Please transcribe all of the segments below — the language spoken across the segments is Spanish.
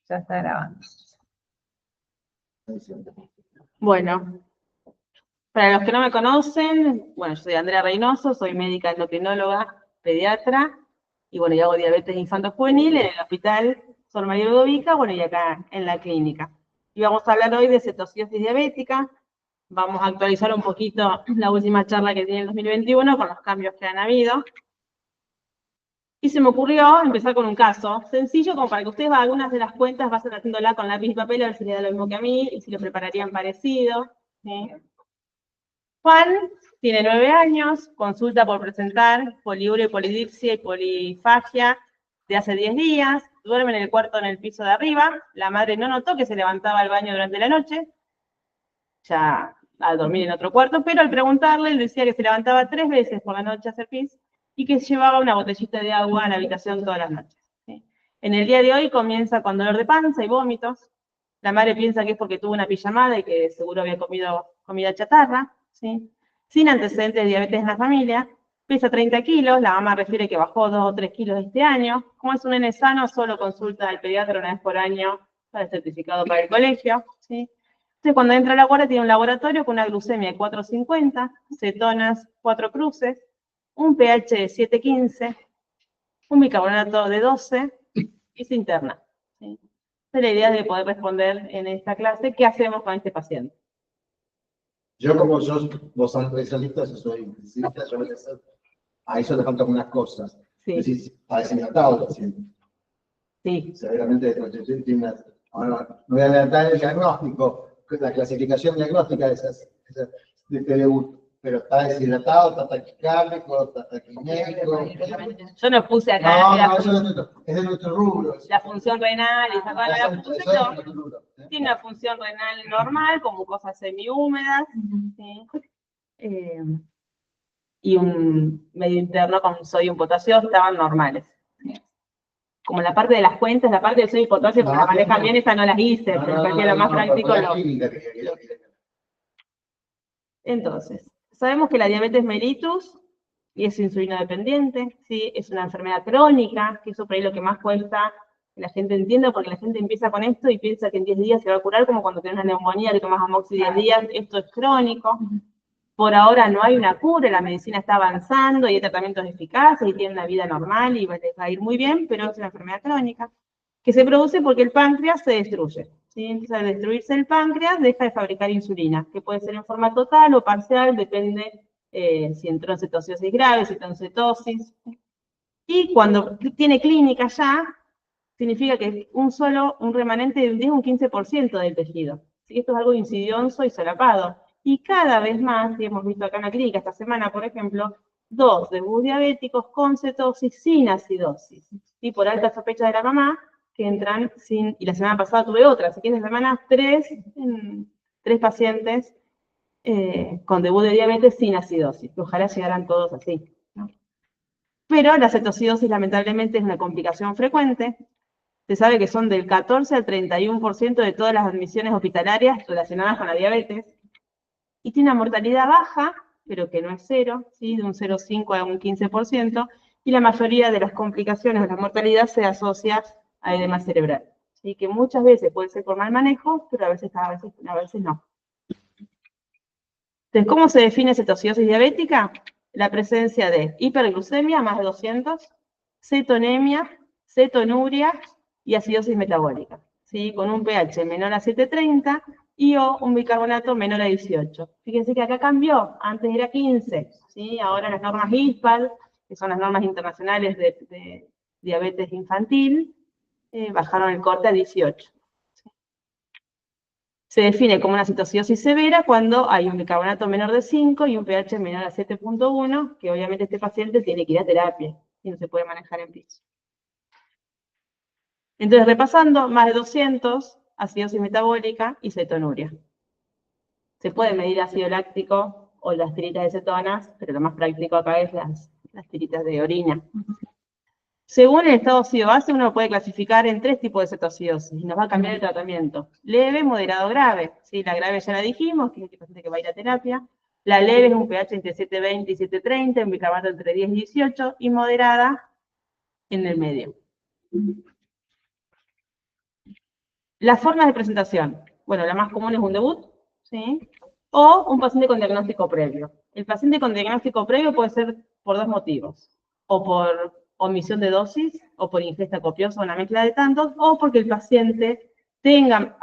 Ya está grabando. Bueno, para los que no me conocen, bueno, yo soy Andrea Reynoso, soy médica endocrinóloga, pediatra, y bueno, y hago diabetes infanto-juvenil en el hospital Sor María Ludovica, bueno, y acá en la clínica. Y vamos a hablar hoy de cetoacidosis diabética. Vamos a actualizar un poquito la última charla que tiene el 2021 con los cambios que han habido. Y se me ocurrió empezar con un caso sencillo, como para que ustedes algunas de las cuentas vayan haciéndola con lápiz y papel, a ver si les da lo mismo que a mí, y si lo prepararían parecido. ¿Sí? Juan tiene 9 años, consulta por presentar poliuria, polidipsia y polifagia de hace 10 días, duerme en el cuarto en el piso de arriba, la madre no notó que se levantaba al baño durante la noche, ya al dormir en otro cuarto, pero al preguntarle, él decía que se levantaba 3 veces por la noche a hacer pis y que llevaba una botellita de agua a la habitación todas las noches. ¿Sí? En el día de hoy comienza con dolor de panza y vómitos. La madre piensa que es porque tuvo una pijamada y que seguro había comido comida chatarra, ¿sí? Sin antecedentes de diabetes en la familia. Pesa 30 kilos, la mamá refiere que bajó 2 o 3 kilos este año. Como es un nene sano, solo consulta al pediatra una vez por año para el certificado para el colegio, ¿sí? Entonces, cuando entra a la guardia, tiene un laboratorio con una glucemia de 450, cetonas 4 cruces, un pH de 7,15, un bicarbonato de 12 y se interna. ¿Sí? Entonces, la idea es de poder responder en esta clase qué hacemos con este paciente. Yo, como vos sos especialista, yo soy intensivista, a eso le faltan unas cosas. Sí. Es decir, está deshidratado el paciente. Sí. Severamente desnutrición, tiene una. Ahora, no voy a adelantar el diagnóstico, la clasificación diagnóstica de esas de TDU, pero está deshidratado, está taquicárdico, está taquinémico. Yo no puse acá Es de nuestro rubro. La función renal, esa la puse yo. Tiene una función renal normal, con mucosas semihúmedas, ¿sí? Y un medio interno con sodio y potasio estaban normales. Como la parte de las cuentas, la parte del sodio y potasio, como la manejan bien, esa no las hice, pero parecía lo más práctico. Entonces, sabemos que la diabetes mellitus y es insulino dependiente, ¿sí? Es una enfermedad crónica, que eso por ahí lo que más cuesta que la gente entienda, porque la gente empieza con esto y piensa que en 10 días se va a curar, como cuando tienes una neumonía que tomas amoxi 10 días, esto es crónico. Por ahora no hay una cura, la medicina está avanzando y hay tratamientos eficaces y tienen una vida normal y les va a ir muy bien, pero es una enfermedad crónica que se produce porque el páncreas se destruye. ¿Sí? Entonces, al destruirse el páncreas, deja de fabricar insulina, que puede ser en forma total o parcial, depende si entró en cetosis grave, si está en cetosis. Y cuando tiene clínica ya, significa que un remanente de un 10 o un 15% del tejido. ¿Sí? Esto es algo insidioso y solapado. Y cada vez más, y hemos visto acá en la clínica esta semana, por ejemplo, 2 debuts diabéticos con cetosis sin acidosis. ¿Sí? Por alta sospecha de la mamá, que entran sin, y la semana pasada tuve otra, así que esta semana 3 pacientes con debut de diabetes sin acidosis. Ojalá llegaran todos así, ¿no? Pero la cetoacidosis lamentablemente es una complicación frecuente. Se sabe que son del 14 al 31% de todas las admisiones hospitalarias relacionadas con la diabetes. Y tiene una mortalidad baja, pero que no es cero, ¿sí? De un 0,5 a un 15%, y la mayoría de las complicaciones de la mortalidad se asocia a edema cerebral. ¿Sí? Que muchas veces puede ser por mal manejo, pero a veces no. Entonces, ¿cómo se define cetoacidosis diabética? La presencia de hiperglucemia, más de 200, cetonemia, cetonuria y acidosis metabólica, ¿sí? Con un pH menor a 7,30 y o un bicarbonato menor a 18. Fíjense que acá cambió, antes era 15, ¿sí? Ahora las normas ISPAD, que son las normas internacionales de diabetes infantil, bajaron el corte a 18. Se define como una cetoacidosis severa cuando hay un bicarbonato menor de 5 y un pH menor a 7,1, que obviamente este paciente tiene que ir a terapia y no se puede manejar en piso. Entonces, repasando, más de 200, acidosis metabólica y cetonuria. Se puede medir ácido láctico o las tiritas de cetonas, pero lo más práctico acá es las tiritas de orina. Según el estado ácido-base, uno puede clasificar en 3 tipos de cetoacidosis y nos va a cambiar el tratamiento. Leve, moderado, grave. ¿Sí? La grave ya la dijimos, que es el paciente que va a ir a terapia. La leve es un pH entre 7,20 y 7,30, un bicarbonato entre 10 y 18, y moderada en el medio. Las formas de presentación. Bueno, la más común es un debut, ¿sí? O un paciente con diagnóstico previo. El paciente con diagnóstico previo puede ser por dos motivos. O por omisión de dosis, o por ingesta copiosa, una mezcla de tantos, o porque el paciente tenga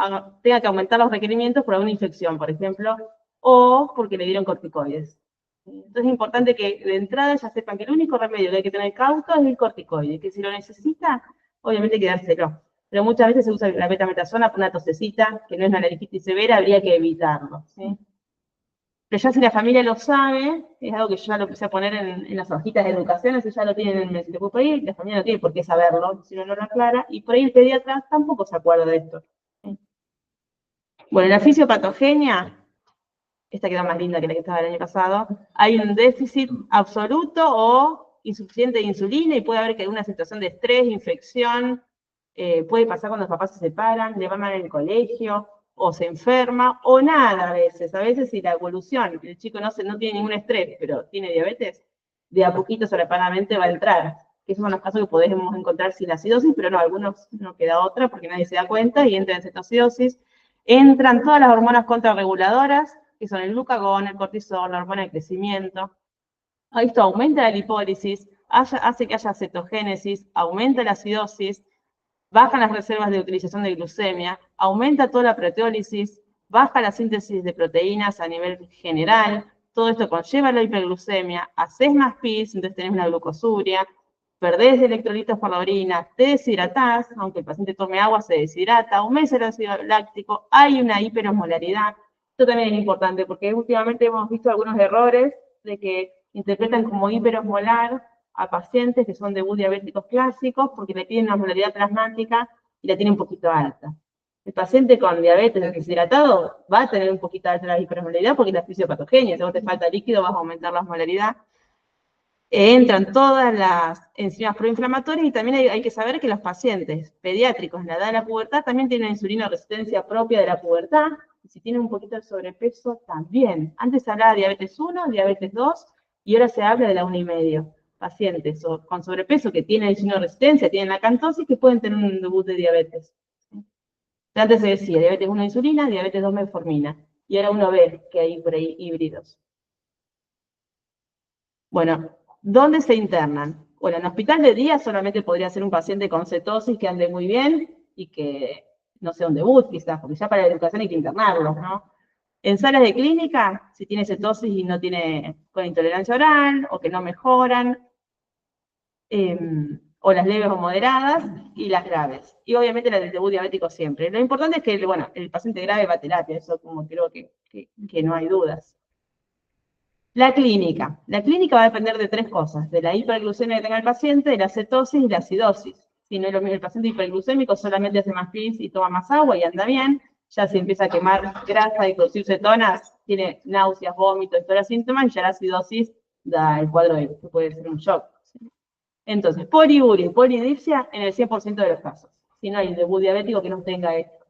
que aumentar los requerimientos por alguna infección, por ejemplo, o porque le dieron corticoides. Entonces es importante que de entrada ya sepan que el único remedio que hay que tener cauto es el corticoide, que si lo necesita, obviamente hay que dárselo. Pero muchas veces se usa la betametasona por una tosecita, que no es una laringitis severa, habría que evitarlo, ¿sí? Pero ya si la familia lo sabe, es algo que yo ya lo empecé a poner en las hojitas de educación, así ya lo tienen en el ahí, la familia no tiene por qué saberlo, si uno no lo aclara, y por ahí el pediatra tampoco se acuerda de esto. ¿Sí? Bueno, la fisiopatogenia, esta queda más linda que la que estaba el año pasado, hay un déficit absoluto o insuficiente de insulina y puede haber que alguna situación de estrés, infección, puede pasar cuando los papás se separan, le va mal en el colegio, o se enferma, o nada a veces si la evolución, el chico no tiene ningún estrés, pero tiene diabetes, de a poquito sobrepanadamente va a entrar. Esos son los casos que podemos encontrar sin acidosis, pero no, algunos no queda otra porque nadie se da cuenta y entra en cetoacidosis. Entran todas las hormonas contrarreguladoras, que son el glucagón, el cortisol, la hormona de crecimiento. Esto aumenta la lipólisis, hace que haya cetogénesis, aumenta la acidosis, bajan las reservas de utilización de glucemia, aumenta toda la proteólisis, baja la síntesis de proteínas a nivel general, todo esto conlleva la hiperglucemia, haces más pis, entonces tenés una glucosuria, perdés electrolitos por la orina, te deshidratás, aunque el paciente tome agua se deshidrata, aumenta el ácido láctico, hay una hiperosmolaridad. Esto también es importante porque últimamente hemos visto algunos errores de que interpretan como hiperosmolar a pacientes que son debut diabéticos clásicos porque le piden una osmolaridad plasmática y la tiene un poquito alta. El paciente con diabetes deshidratado va a tener un poquito alta la hiperosmolaridad porque es la fisiopatogenia. Si vos te falta líquido, vas a aumentar la osmolaridad. Entran todas las enzimas proinflamatorias y también hay que saber que los pacientes pediátricos en la edad de la pubertad también tienen insulina resistencia propia de la pubertad. Y si tienen un poquito de sobrepeso, también. Antes se hablaba de diabetes 1, diabetes 2 y ahora se habla de la 1,5. Pacientes con sobrepeso que tienen insulina resistencia, tienen acantosis, que pueden tener un debut de diabetes. Antes se decía diabetes 1 insulina, diabetes 2 metformina. Y ahora uno ve que hay por ahí híbridos. Bueno, ¿dónde se internan? Bueno, en hospital de día solamente podría ser un paciente con cetosis que ande muy bien y que no sea un debut quizás, porque ya para la educación hay que internarlos, ¿no? En salas de clínica, si tiene cetosis y no tiene con intolerancia oral, o que no mejoran, o las leves o moderadas, y las graves. Y obviamente la del debut diabético siempre. Lo importante es que, bueno, el paciente grave va a terapia, eso como creo que no hay dudas. La clínica. La clínica va a depender de tres cosas, de la hiperglucemia que tenga el paciente, de la cetosis y la acidosis. Si no es lo mismo el paciente hiperglucémico, solamente hace más pis y toma más agua y anda bien. Ya si empieza a quemar grasa y producir cetonas, tiene náuseas, vómitos y todos los síntomas, y ya la acidosis da el cuadro de que puede ser un shock. Entonces, poliuria y polidipsia en el 100% de los casos. Si no hay debut diabético que no tenga esto.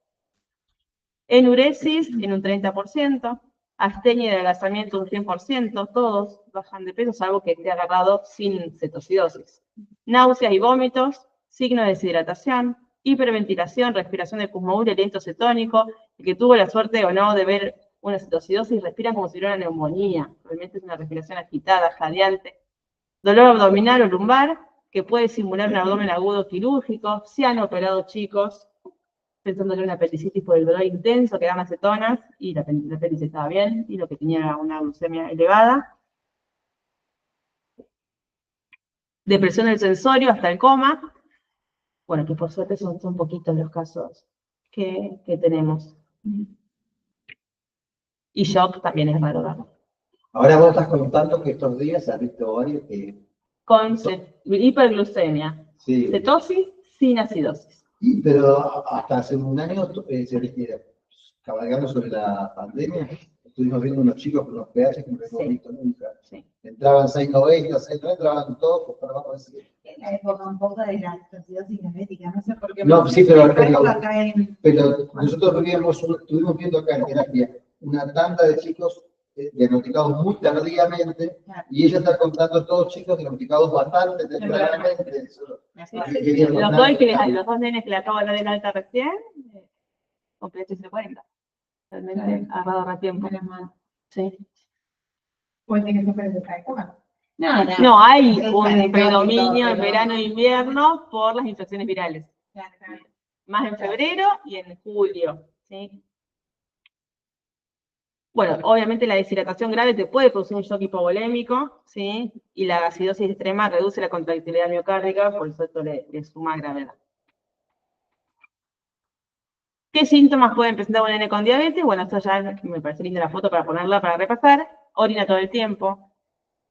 Enuresis en un 30%. Astenia y adelgazamiento un 100%, todos bajan de peso, salvo que esté agarrado sin cetocidosis. Náuseas y vómitos, signo de deshidratación, hiperventilación, respiración de pulmón, aliento cetónico, el que tuvo la suerte o no de ver una cetocidosis, respiran como si fuera una neumonía, realmente es una respiración agitada, jadeante. Dolor abdominal o lumbar, que puede simular un abdomen agudo quirúrgico, si han operado chicos, pensando que era una apendicitis por el dolor intenso, que daban acetonas, y la apéndice estaba bien, y lo que tenía era una glucemia elevada. Depresión del sensorio hasta el coma. Bueno, que por suerte son poquitos los casos que tenemos. Y shock también es raro, ¿verdad? Ahora vos estás contando que estos días has visto varios que... Con hiperglucemia, Sí. cetosis sin acidosis. Pero hasta hace un año, cabalgando sobre la pandemia, estuvimos viendo unos chicos con unos pH que no habíamos visto nunca. Sí. Entraban 690, 690, entraban todos, pues para abajo así. En la época un poco de la acidosis diabética, no sé por qué. No, sí, pero nosotros estuvimos viendo acá en terapia una tanda de chicos diagnosticados muy tardíamente, y ella está contando todos chicos diagnosticados bastante tempranamente. Eso, Los dos nenes que le acabo de dar en alta recién, con PH se cuenta. Realmente ha dado a tiempo. Sí. Pues tiene que ser de coma. No, hay un predominio en verano e invierno por las infecciones virales. Más en febrero y en julio. ¿Sí? Bueno, obviamente la deshidratación grave te puede producir un shock hipovolémico, ¿sí? Y la acidosis extrema reduce la contractilidad miocárdica, por eso esto le suma gravedad. ¿Qué síntomas pueden presentar un nene con diabetes? Bueno, esto ya me parece linda la foto para ponerla para repasar. Orina todo el tiempo,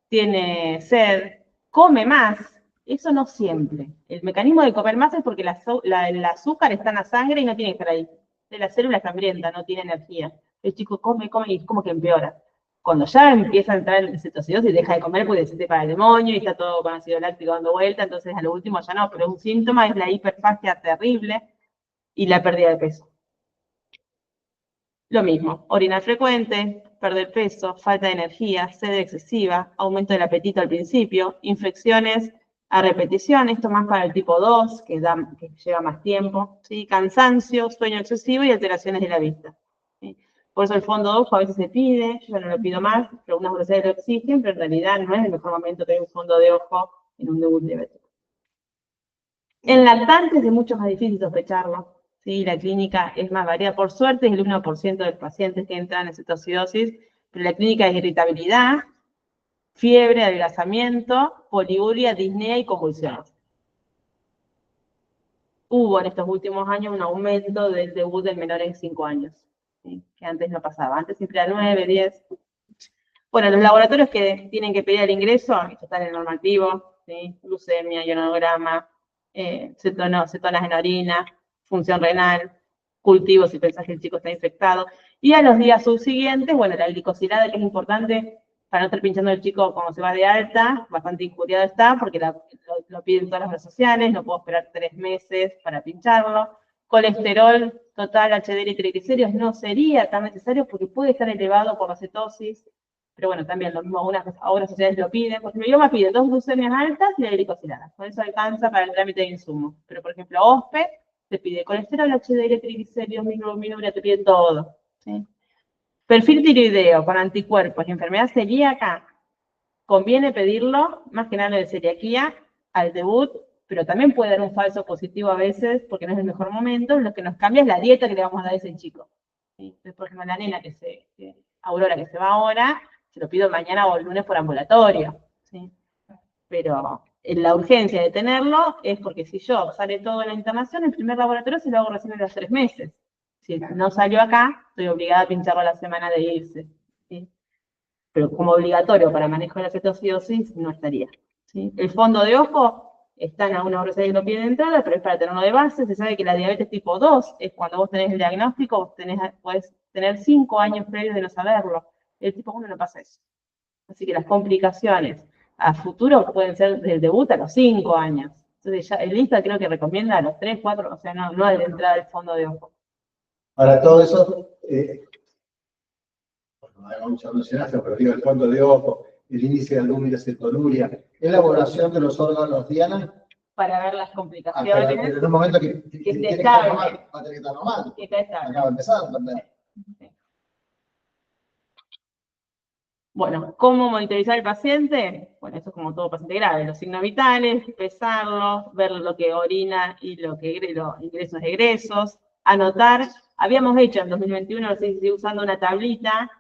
tiene sed, come más. Eso no siempre. El mecanismo de comer más es porque el azúcar está en la sangre y no tiene que estar ahí. La célula está hambrienta, no tiene energía. El chico come y es como que empeora. Cuando ya empieza a entrar en cetoacidosis, deja de comer porque se para el demonio y está todo con ácido láctico dando vuelta, entonces a lo último ya no, pero un síntoma es la hiperfagia terrible y la pérdida de peso. Lo mismo, orina frecuente, perder peso, falta de energía, sed excesiva, aumento del apetito al principio, infecciones a repetición, esto más para el tipo 2, que lleva más tiempo, ¿sí? Cansancio, sueño excesivo y alteraciones de la vista. ¿Sí? Por eso el fondo de ojo a veces se pide, yo no lo pido más, pero algunas veces lo exigen, pero en realidad no es el mejor momento tener un fondo de ojo en un debut diabético. En lactantes es mucho más difícil sospecharlo. ¿Sí? La clínica es más variada. Por suerte es el 1% de los pacientes que entran en cetoacidosis, pero la clínica es irritabilidad, fiebre, adelgazamiento, poliuria, disnea y convulsiones. Hubo en estos últimos años un aumento del debut del menor en 5 años, ¿sí? Que antes no pasaba. Antes siempre era 9, 10. Bueno, los laboratorios que tienen que pedir el ingreso, esto está en el normativo, ¿sí? Glucemia, ionograma, cetonas en orina, función renal, cultivo si pensás que el chico está infectado. Y a los días subsiguientes, bueno, la glicosilada, que es importante para no estar pinchando al chico cuando se va de alta, bastante injuriado está, porque lo piden todas las redes sociales, no puedo esperar 3 meses para pincharlo. Colesterol total, HDL y triglicéridos no sería tan necesario porque puede estar elevado por la cetosis, pero bueno, también lo mismo, algunas sociedades lo piden. Por ejemplo, IOMA pide 2 glucemias altas y la glicosilada. Con eso alcanza para el trámite de insumo. Pero, por ejemplo, OSPE te pide colesterol, HDL, triglicéridos, microglobulina, te pide todo. ¿Sí? Perfil tiroideo con anticuerpos y enfermedad celíaca, conviene pedirlo, más que nada de celiaquía, al debut, pero también puede dar un falso positivo a veces, porque no es el mejor momento. Lo que nos cambia es la dieta que le vamos a dar a ese chico. ¿Sí? Entonces, por ejemplo, la nena Aurora, que se va ahora, se lo pido mañana o el lunes por ambulatorio. ¿Sí? Pero la urgencia de tenerlo es porque si yo sale todo en la internación, el primer laboratorio se lo hago recién en los 3 meses. Si no salió acá, estoy obligada a pincharlo a la semana de irse. ¿Sí? Pero como obligatorio para manejo de la cetoacidosis no estaría. ¿Sí? El fondo de ojo está en algunas veces que lo piden de entrada, pero es para tenerlo de base. Se sabe que la diabetes tipo 2 es cuando vos tenés el diagnóstico, vos podés tener 5 años previos de no saberlo. El tipo 1 no pasa eso. Así que las complicaciones a futuro pueden ser del debut a los 5 años. Entonces ya el INSTA creo que recomienda a los 3, 4, o sea, no de entrada del fondo de ojo. Para todo eso, vamos a mencionar, pero digo, el fondo de ojo, el índice de albúmina, cetonuria, elaboración de los órganos Diana. Para ver las complicaciones. Pero en un momento que esté tiene estable. va a tener que estar normal. Que está estable. Acaba de empezar también. Sí. Bueno, ¿cómo monitorizar al paciente? Bueno, eso es como todo paciente grave. Los signos vitales, pesarlo, ver lo que orina y los ingresos y egresos, anotar. Habíamos hecho en 2021, no sé si sigue usando una tablita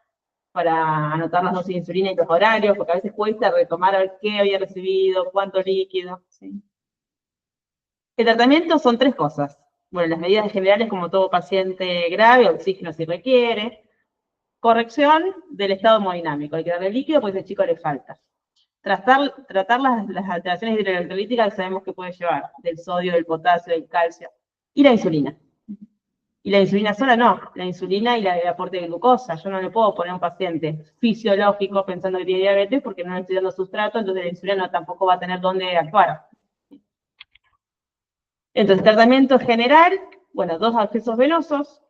para anotar las dosis de insulina y los horarios, porque a veces cuesta retomar a ver qué había recibido, cuánto líquido. ¿Sí? El tratamiento son 3 cosas. Bueno, las medidas generales como todo paciente grave, oxígeno si requiere. Corrección del estado hemodinámico. Hay que darle líquido porque a ese chico le falta. Tratar las alteraciones hidroelectrolíticas que sabemos que puede llevar, del sodio, del potasio, del calcio. Y la insulina. Y la insulina sola no, la insulina y el aporte de glucosa. Yo no le puedo poner a un paciente fisiológico pensando que tiene diabetes porque no le estoy dando sustrato, entonces la insulina tampoco va a tener dónde actuar. Entonces, tratamiento general, bueno, 2 accesos venosos,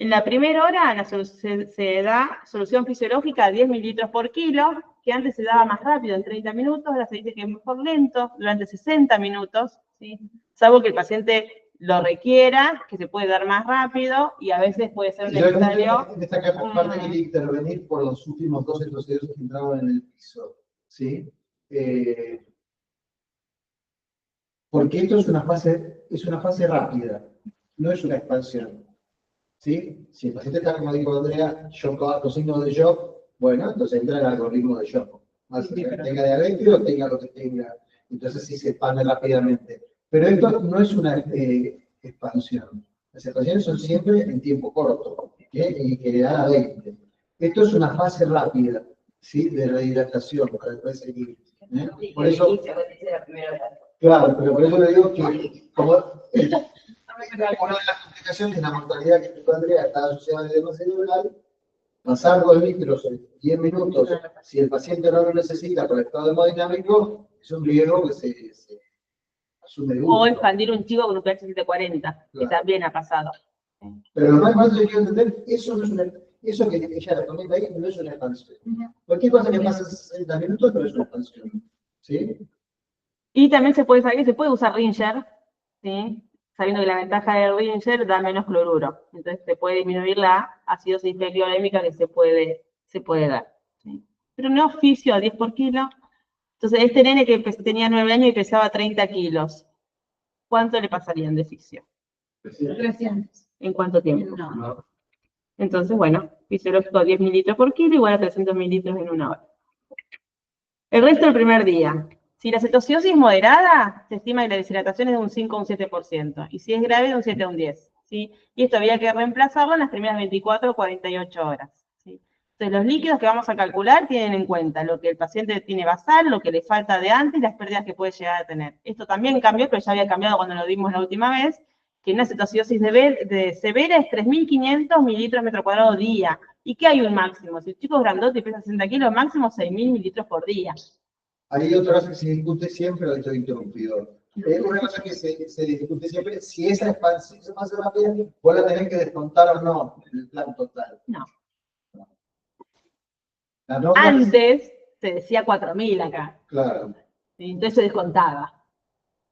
En la primera hora se da solución fisiológica a 10 mililitros por kilo, que antes se daba más rápido, en 30 minutos, ahora se dice que es mejor lento, durante 60 minutos, ¿sí? Salvo que el paciente lo requiera, que se puede dar más rápido, y a veces puede ser necesario... En esta parte que intervenir por los últimos 2 retrocesos que entraban en el piso, ¿sí? Porque esto es una fase rápida, no es una expansión. ¿Sí? Si el paciente está, como dijo Andrea, shock con signos de shock, bueno, entonces entra en el algoritmo de shock. Más tenga diabetes o tenga lo que tenga. Entonces sí se expande rápidamente. Pero esto no es una expansión. Las expansiones son siempre en tiempo corto, y que le dan a 20. Esto es una fase rápida, ¿sí? De rehidratación para después seguir. Por eso, claro, pero por eso le digo que como una de las complicaciones de la mortalidad que explicó Andrea está asociada al edema cerebral, pasar 2 litros en 10 minutos, si el paciente no lo necesita por el estado hemodinámico, es un riesgo que se asume de O expandir un chico con un pH 740, claro, que también ha pasado. Pero lo más importante que quiero entender, eso que ella recomienda ahí no es una expansión. Cualquier cosa que pase 60 minutos no es una expansión. ¿Sí? Y también se puede usar Ringer, ¿sí? Sabiendo que la ventaja del Ringer da menos cloruro. Entonces se puede disminuir la acidosis ciclorémica que se puede dar. ¿Sí? Pero no oficio a 10 por kilo. Entonces este nene que tenía 9 años y pesaba 30 kilos, ¿cuánto le pasaría en deficiencia? 300. ¿En cuánto tiempo? No. Entonces, bueno, fisiológico 10 mililitros por kilo igual a 300 mililitros en una hora. El resto del primer día. Si la cetoacidosis es moderada, se estima que la deshidratación es de un 5 a un 7%. Y si es grave, de un 7 a un 10%. ¿Sí? Y esto había que reemplazarlo en las primeras 24 o 48 horas. ¿Sí? Entonces, los líquidos que vamos a calcular tienen en cuenta lo que el paciente tiene basal, lo que le falta de antes y las pérdidas que puede llegar a tener. Esto también cambió, pero ya había cambiado cuando lo vimos la última vez, que una cetoacidosis de severa es 3.500 mililitros metro cuadrado día. ¿Y qué hay un máximo? Si el chico es grandote y pesa 60 kilos, máximo 6.000 mililitros por día. Hay otra cosa que se discute siempre, lo estoy interrumpido. Una cosa que se discute siempre, si esa expansión se pasa rápida, vos la tenés que descontar o no en el plan total. No. La antes se decía 4.000 acá. Claro. ¿Sí? Entonces se descontaba.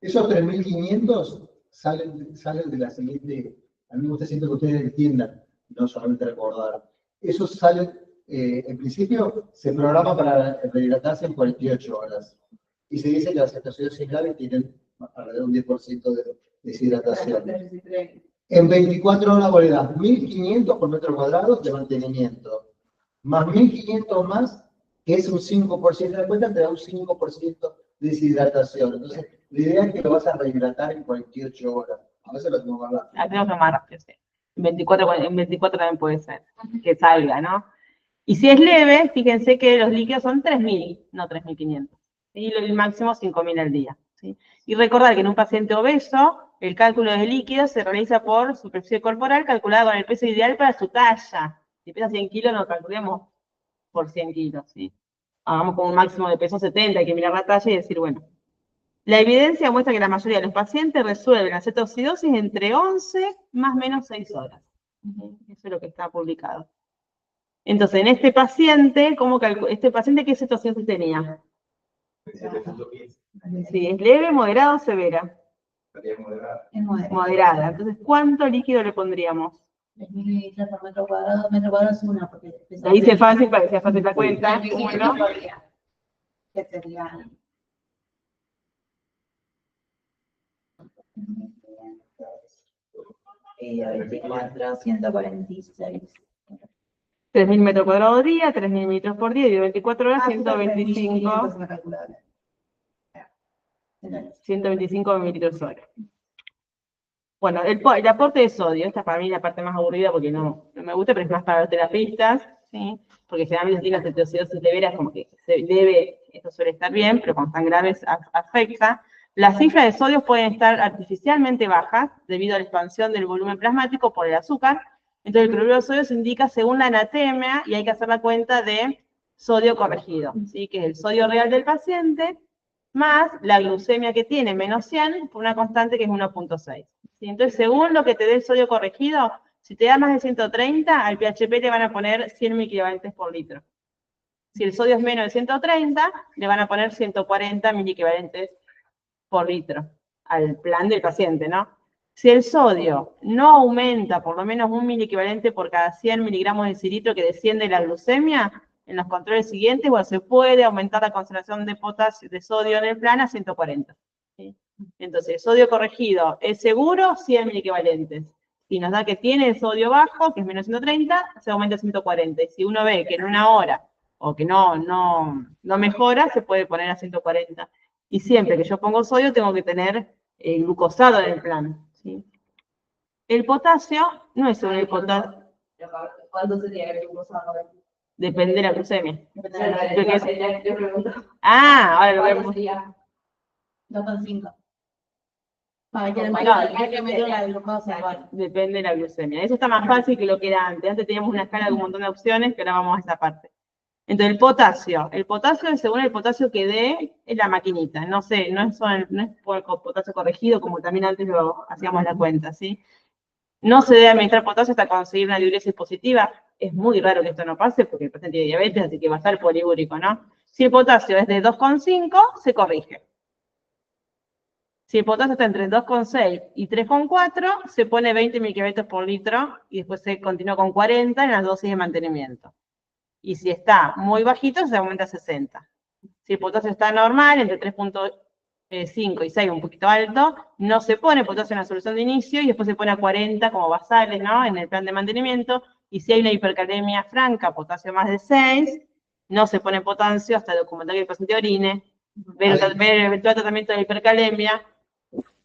Esos 3.500 salen de la siguiente. A mí me gusta siempre que ustedes entiendan, no solamente recordar. Esos salen, en principio, se programa para rehidratarse en 48 horas. Y se dice que las cetoacidosis graves tienen alrededor de un 10% de deshidratación. En 24 horas vos le das 1.500 por metro cuadrado de mantenimiento, más 1.500 más, que es un 5% de cuenta, te da un 5% de deshidratación. Entonces, la idea es que lo vas a rehidratar en 48 horas. A veces lo tenemos más rápido. Hacemos más rápido, sí. En 24 también puede ser, que salga, ¿no? Y si es leve, fíjense que los líquidos son 3.000, no 3.500. Y el máximo 5.000 al día. ¿Sí? Y recordar que en un paciente obeso, el cálculo de líquidos se realiza por superficie corporal calculada con el peso ideal para su talla. Si pesa 100 kilos, no calculemos por 100 kilos. ¿Sí? Hagamos con un máximo de peso 70, hay que mirar la talla y decir, bueno. La evidencia muestra que la mayoría de los pacientes resuelven la cetoacidosis entre 11 más o menos 6 horas. Eso es lo que está publicado. Entonces, en este paciente, ¿este paciente qué cetoacidosis tenía? Sí, es leve, moderada o severa. Moderada. Entonces, ¿cuánto líquido le pondríamos? 3.000 mililitros por metro cuadrado es una, porque ahí dice fácil, parecía fácil la cuenta. Bueno. Que sería 24, 146. 3.000 metros cuadrados día, 3.000 mililitros por día, y de 24 horas, 125. 125 mililitros hora. Bueno, el aporte de sodio, esta para mí es la parte más aburrida porque no me gusta, pero es más para los terapistas, ¿sí? Porque generalmente si las cetoacidosis severas como que esto suele estar bien, pero cuando están graves afecta. Las cifras de sodio pueden estar artificialmente bajas debido a la expansión del volumen plasmático por el azúcar. Entonces el cloruro de sodio se indica según la anatemia y hay que hacer la cuenta de sodio corregido, ¿sí? Que es el sodio real del paciente más la glucemia que tiene, menos 100, por una constante que es 1.6. ¿Sí? Entonces, según lo que te dé el sodio corregido, Si te da más de 130, al PHP le van a poner 100 miliequivalentes por litro. Si el sodio es menos de 130, le van a poner 140 miliequivalentes por litro al plan del paciente, ¿no? Si el sodio no aumenta por lo menos 1 miliequivalente por cada 100 miligramos de decilitro que desciende la glucemia, en los controles siguientes, bueno, se puede aumentar la concentración de potasio, de sodio en el plan a 140. ¿Sí? Entonces, el sodio corregido es seguro, 100 miliequivalentes. Si nos da que tiene el sodio bajo, que es menos 130, se aumenta a 140. Y si uno ve que en una hora o que no mejora, se puede poner a 140. Y siempre que yo pongo sodio, tengo que tener glucosado en el plan. ¿Sí? El potasio no es sobre el potasio. ¿Cuánto sería el glucosado? Depende de la glucemia. Yo pregunto. Ahora lo ¿Cuánto vemos. sería? 2,5. Hay que meter la glucosa igual. Depende de la glucemia. Eso está más fácil que lo que era antes. Antes teníamos una escala de un montón de opciones, pero ahora vamos a esa parte. Entonces, el potasio. El potasio es según el potasio que dé en la maquinita. No sé, no es por potasio corregido, como también antes lo hacíamos la cuenta, ¿sí? No se debe administrar potasio hasta conseguir una diuresis positiva. Es muy raro que esto no pase porque el paciente tiene diabetes, así que va a estar poliúrico, ¿no? Si el potasio es de 2,5, se corrige. Si el potasio está entre 2,6 y 3,4, se pone 20 miliquevetos por litro y después se continúa con 40 en las dosis de mantenimiento. Y si está muy bajito, se aumenta a 60. Si el potasio está normal, entre 3,5 y 6, un poquito alto, no se pone potasio en la solución de inicio y después se pone a 40 como basales, ¿no? En el plan de mantenimiento. Y si hay una hipercalemia franca, potasio más de 6, no se pone potasio hasta documentar que el paciente orine, ver el eventual tratamiento de la hipercalemia.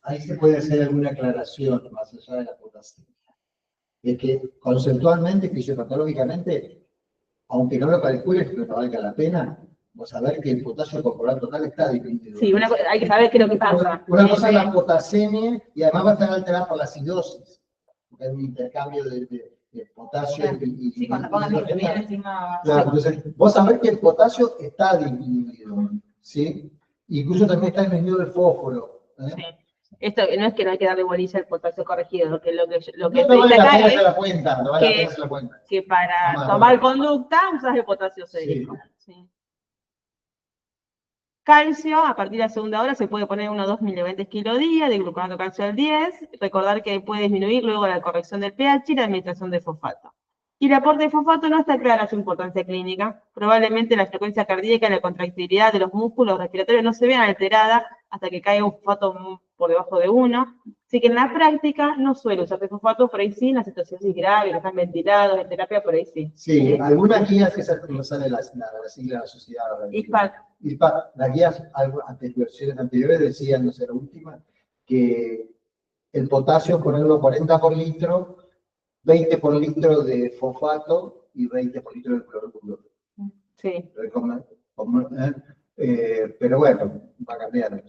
Ahí se puede hacer alguna aclaración más allá de la potasio. De que conceptualmente, fisiopatológicamente, aunque no lo calcules, pero no valga la pena, vos saber que el potasio corporal total está disminuido. Sí, hay que saber qué es lo que pasa. Una cosa es la potasemia y además va a estar alterada por la acidosis. Porque hay un intercambio de potasio y Sí, cuando pongan el bien encima. Claro, entonces, vos sabés que el potasio está disminuido, ¿sí? Incluso también está disminuido el fósforo. Sí. Esto no es que no hay que darle bolilla al potasio corregido, lo que No se vale dice la acá pena es hacer la cuenta, no vale la pena hacer la cuenta. que para Vamos a tomar ver. conducta usas el potasio sérico. Sí. Calcio, a partir de la segunda hora se puede poner 1 o 2 milivoltios kilo día de gluconato calcio al 10. Recordar que puede disminuir luego la corrección del pH y la administración de fosfato. Y el aporte de fosfato no está clara su importancia clínica. Probablemente la frecuencia cardíaca y la contractilidad de los músculos respiratorios no se vean alteradas hasta que caiga un fosfato por debajo de 1. Así que en la práctica no suele usarse fosfato, por ahí sí, en la citosis grave, que están ventilados, en terapia, por ahí sí. Sí, algunas guías, que no sale la sigla de la sociedad. ISPAC, las guías versiones anteriores decían, no sé, la última, que el potasio ponerlo 40 por litro, 20 por litro de fosfato y 20 por litro de cloruro. Sí. Pero bueno, va a cambiar.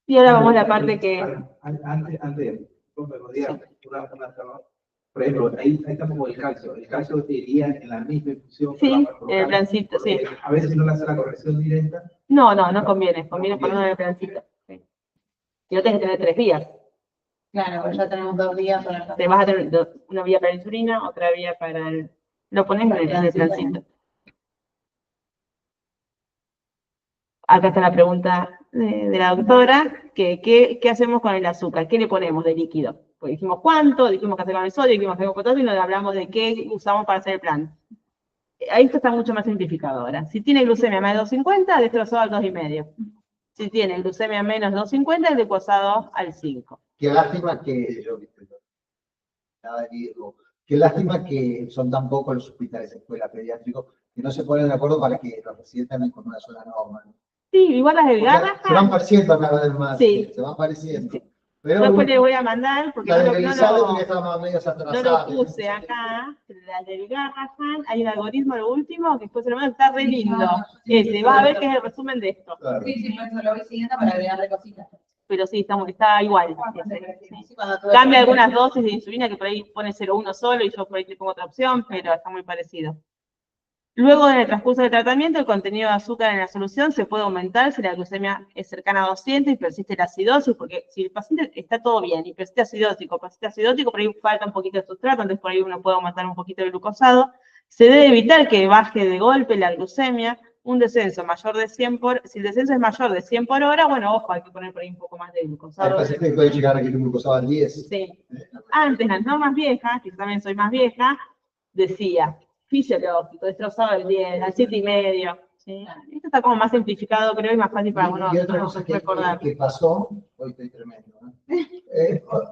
Y ahora vamos a la parte que... Antes, por ejemplo, ahí está como el calcio. El calcio te iría en la misma infusión. Sí, en el plancito, sí. A veces no le hace la corrección directa. No conviene ponerlo en el plancito. Sí. Y lo tenés que tener 3 días. Claro, pues ya tenemos 2 días para... Te vas a tener una vía para la insulina, otra vía para el... Lo pones en el plancito. Acá está la pregunta de la doctora, ¿qué hacemos con el azúcar? ¿Qué le ponemos de líquido? Pues dijimos cuánto, dijimos qué hacer con el sodio, dijimos qué hacer con el potasio y nos hablamos de qué usamos para hacer el plan. Ahí esto está mucho más simplificado ahora. Si tiene glucemia más de 250, destrozado al 2,5. Si tiene glucemia menos de 250, glucosado al 5. Qué lástima que qué lástima que son tan pocos los hospitales de escuela pediátricos que no se ponen de acuerdo para que los residentes anden con una sola norma. Sí, igual las del Garrahan. Se van pareciendo cada vez más. Sí. Se van pareciendo. Sí. Pero Después les voy a mandar, porque la de no Elizalde porque estaba medio lo atrasada. puse acá, la del Garrahan, hay un algoritmo lo último, que después se lo mando, está re lindo. Vas a ver que es el resumen de esto. Claro. Sí, por eso lo voy siguiendo para agregarle cositas. Pero sí, está igual. Sí, cuando tuve- Cambia algunas dosis de insulina, que por ahí pone 0,1 solo y yo por ahí le pongo otra opción, pero está muy parecido. Luego, en el transcurso del tratamiento, el contenido de azúcar en la solución se puede aumentar si la glucemia es cercana a 200 y persiste la acidosis, porque si el paciente está todo bien y persiste acidótico, por ahí falta un poquito de sustrato, entonces por ahí uno puede aumentar un poquito el glucosado. Se debe evitar que baje de golpe la glucemia, un descenso mayor de 100 si el descenso es mayor de 100 por hora, bueno, ojo, hay que poner por ahí un poco más de Hay glucosado. pacientes que pueden llegar a que el glucosado al 10. Sí. Antes, las normas viejas, que yo también soy más vieja, decía fisiológico, destrozado el 10, al 7,5. ¿Sí? Esto está como más simplificado, creo, y más fácil para uno Y otra cosa recordar. que pasó, hoy estoy tremendo, ¿no?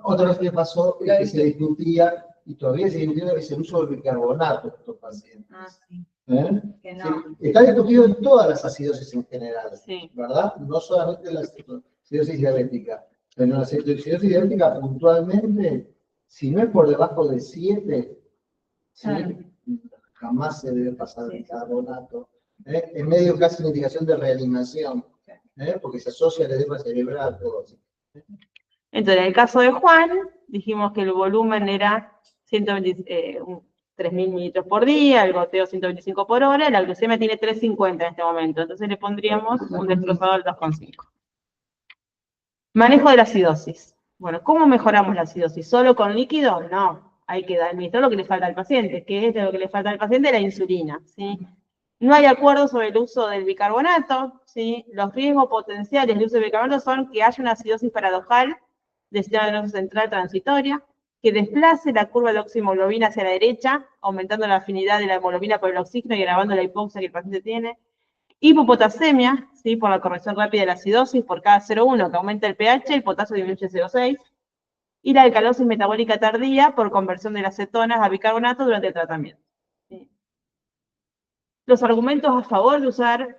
Otra cosa que pasó es que se discutía, y todavía se discute, es el uso del bicarbonato en estos pacientes. Ah, sí. ¿Eh? Que no. Sí, está discutido en todas las acidosis en general, Sí. ¿verdad? No solamente en la acidosis diabética, pero en la acidosis diabética puntualmente, si no es por debajo de 7, ¿sí? Claro. Jamás se debe pasar el bicarbonato. En medio casi una indicación de reanimación, porque se asocia al edema cerebral, todo así. Entonces, en el caso de Juan, dijimos que el volumen era 3.000 mililitros por día, el goteo 125 por hora, la glucemia tiene 350 en este momento, entonces le pondríamos un destrozado al 2,5. Manejo de la acidosis. Bueno, ¿cómo mejoramos la acidosis? ¿Solo con líquido? No, hay que administrar lo que le falta al paciente. ¿Qué es lo que le falta al paciente? La insulina, ¿sí? No hay acuerdo sobre el uso del bicarbonato, ¿sí? Los riesgos potenciales del uso del bicarbonato son que haya una acidosis paradojal del sistema nervioso central transitoria, que desplace la curva de oximoglobina hacia la derecha, aumentando la afinidad de la hemoglobina por el oxígeno y agravando la hipoxia que el paciente tiene. Hipopotasemia, ¿sí? Por la corrección rápida de la acidosis, por cada 0,1 que aumenta el pH, el potasio disminuye 0,6. Y la alcalosis metabólica tardía por conversión de las cetonas a bicarbonato durante el tratamiento. ¿Sí? Los argumentos a favor de usar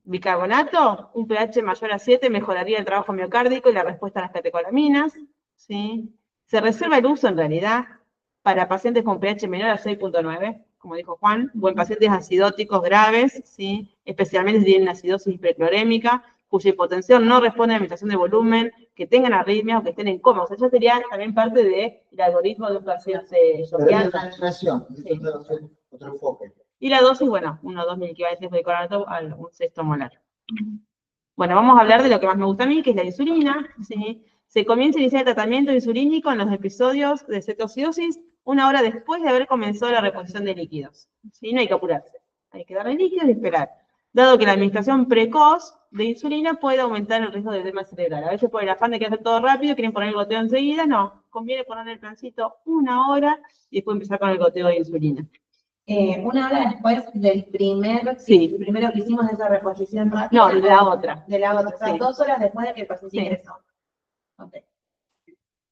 bicarbonato: un pH mayor a 7 mejoraría el trabajo miocárdico y la respuesta a las catecolaminas. ¿Sí? Se reserva el uso, en realidad, para pacientes con pH menor a 6,9, como dijo Juan, o en pacientes acidóticos graves, ¿sí? Especialmente si tienen acidosis hiperclorémica, cuya hipotensión no responde a la alimentación de volumen, que tengan arritmias o que estén en coma. O sea, ya sería también parte del algoritmo de un paciente Pero hay choqueante. una animación, otro enfoque. Y la dosis, bueno, 1 o 2 miliquivalentes de bicarbonato al un sexto molar. Bueno, vamos a hablar de lo que más me gusta a mí, que es la insulina, ¿sí? Se comienza a iniciar el tratamiento insulínico en los episodios de cetoacidosis 1 hora después de haber comenzado la reposición de líquidos. ¿Sí? No hay que apurarse, hay que darle líquidos y esperar. Dado que la administración precoz de insulina puede aumentar el riesgo de edema cerebral. A veces por el afán de que hacer todo rápido, quieren poner el goteo enseguida, no. Conviene poner el plancito 1 hora y después empezar con el goteo de insulina. 1 hora después del Sí. primero que hicimos de esa reposición rápida. No, de la otra. De la otra. O sea, Sí. 2 horas después de que el paciente Sí. ingresó. Okay.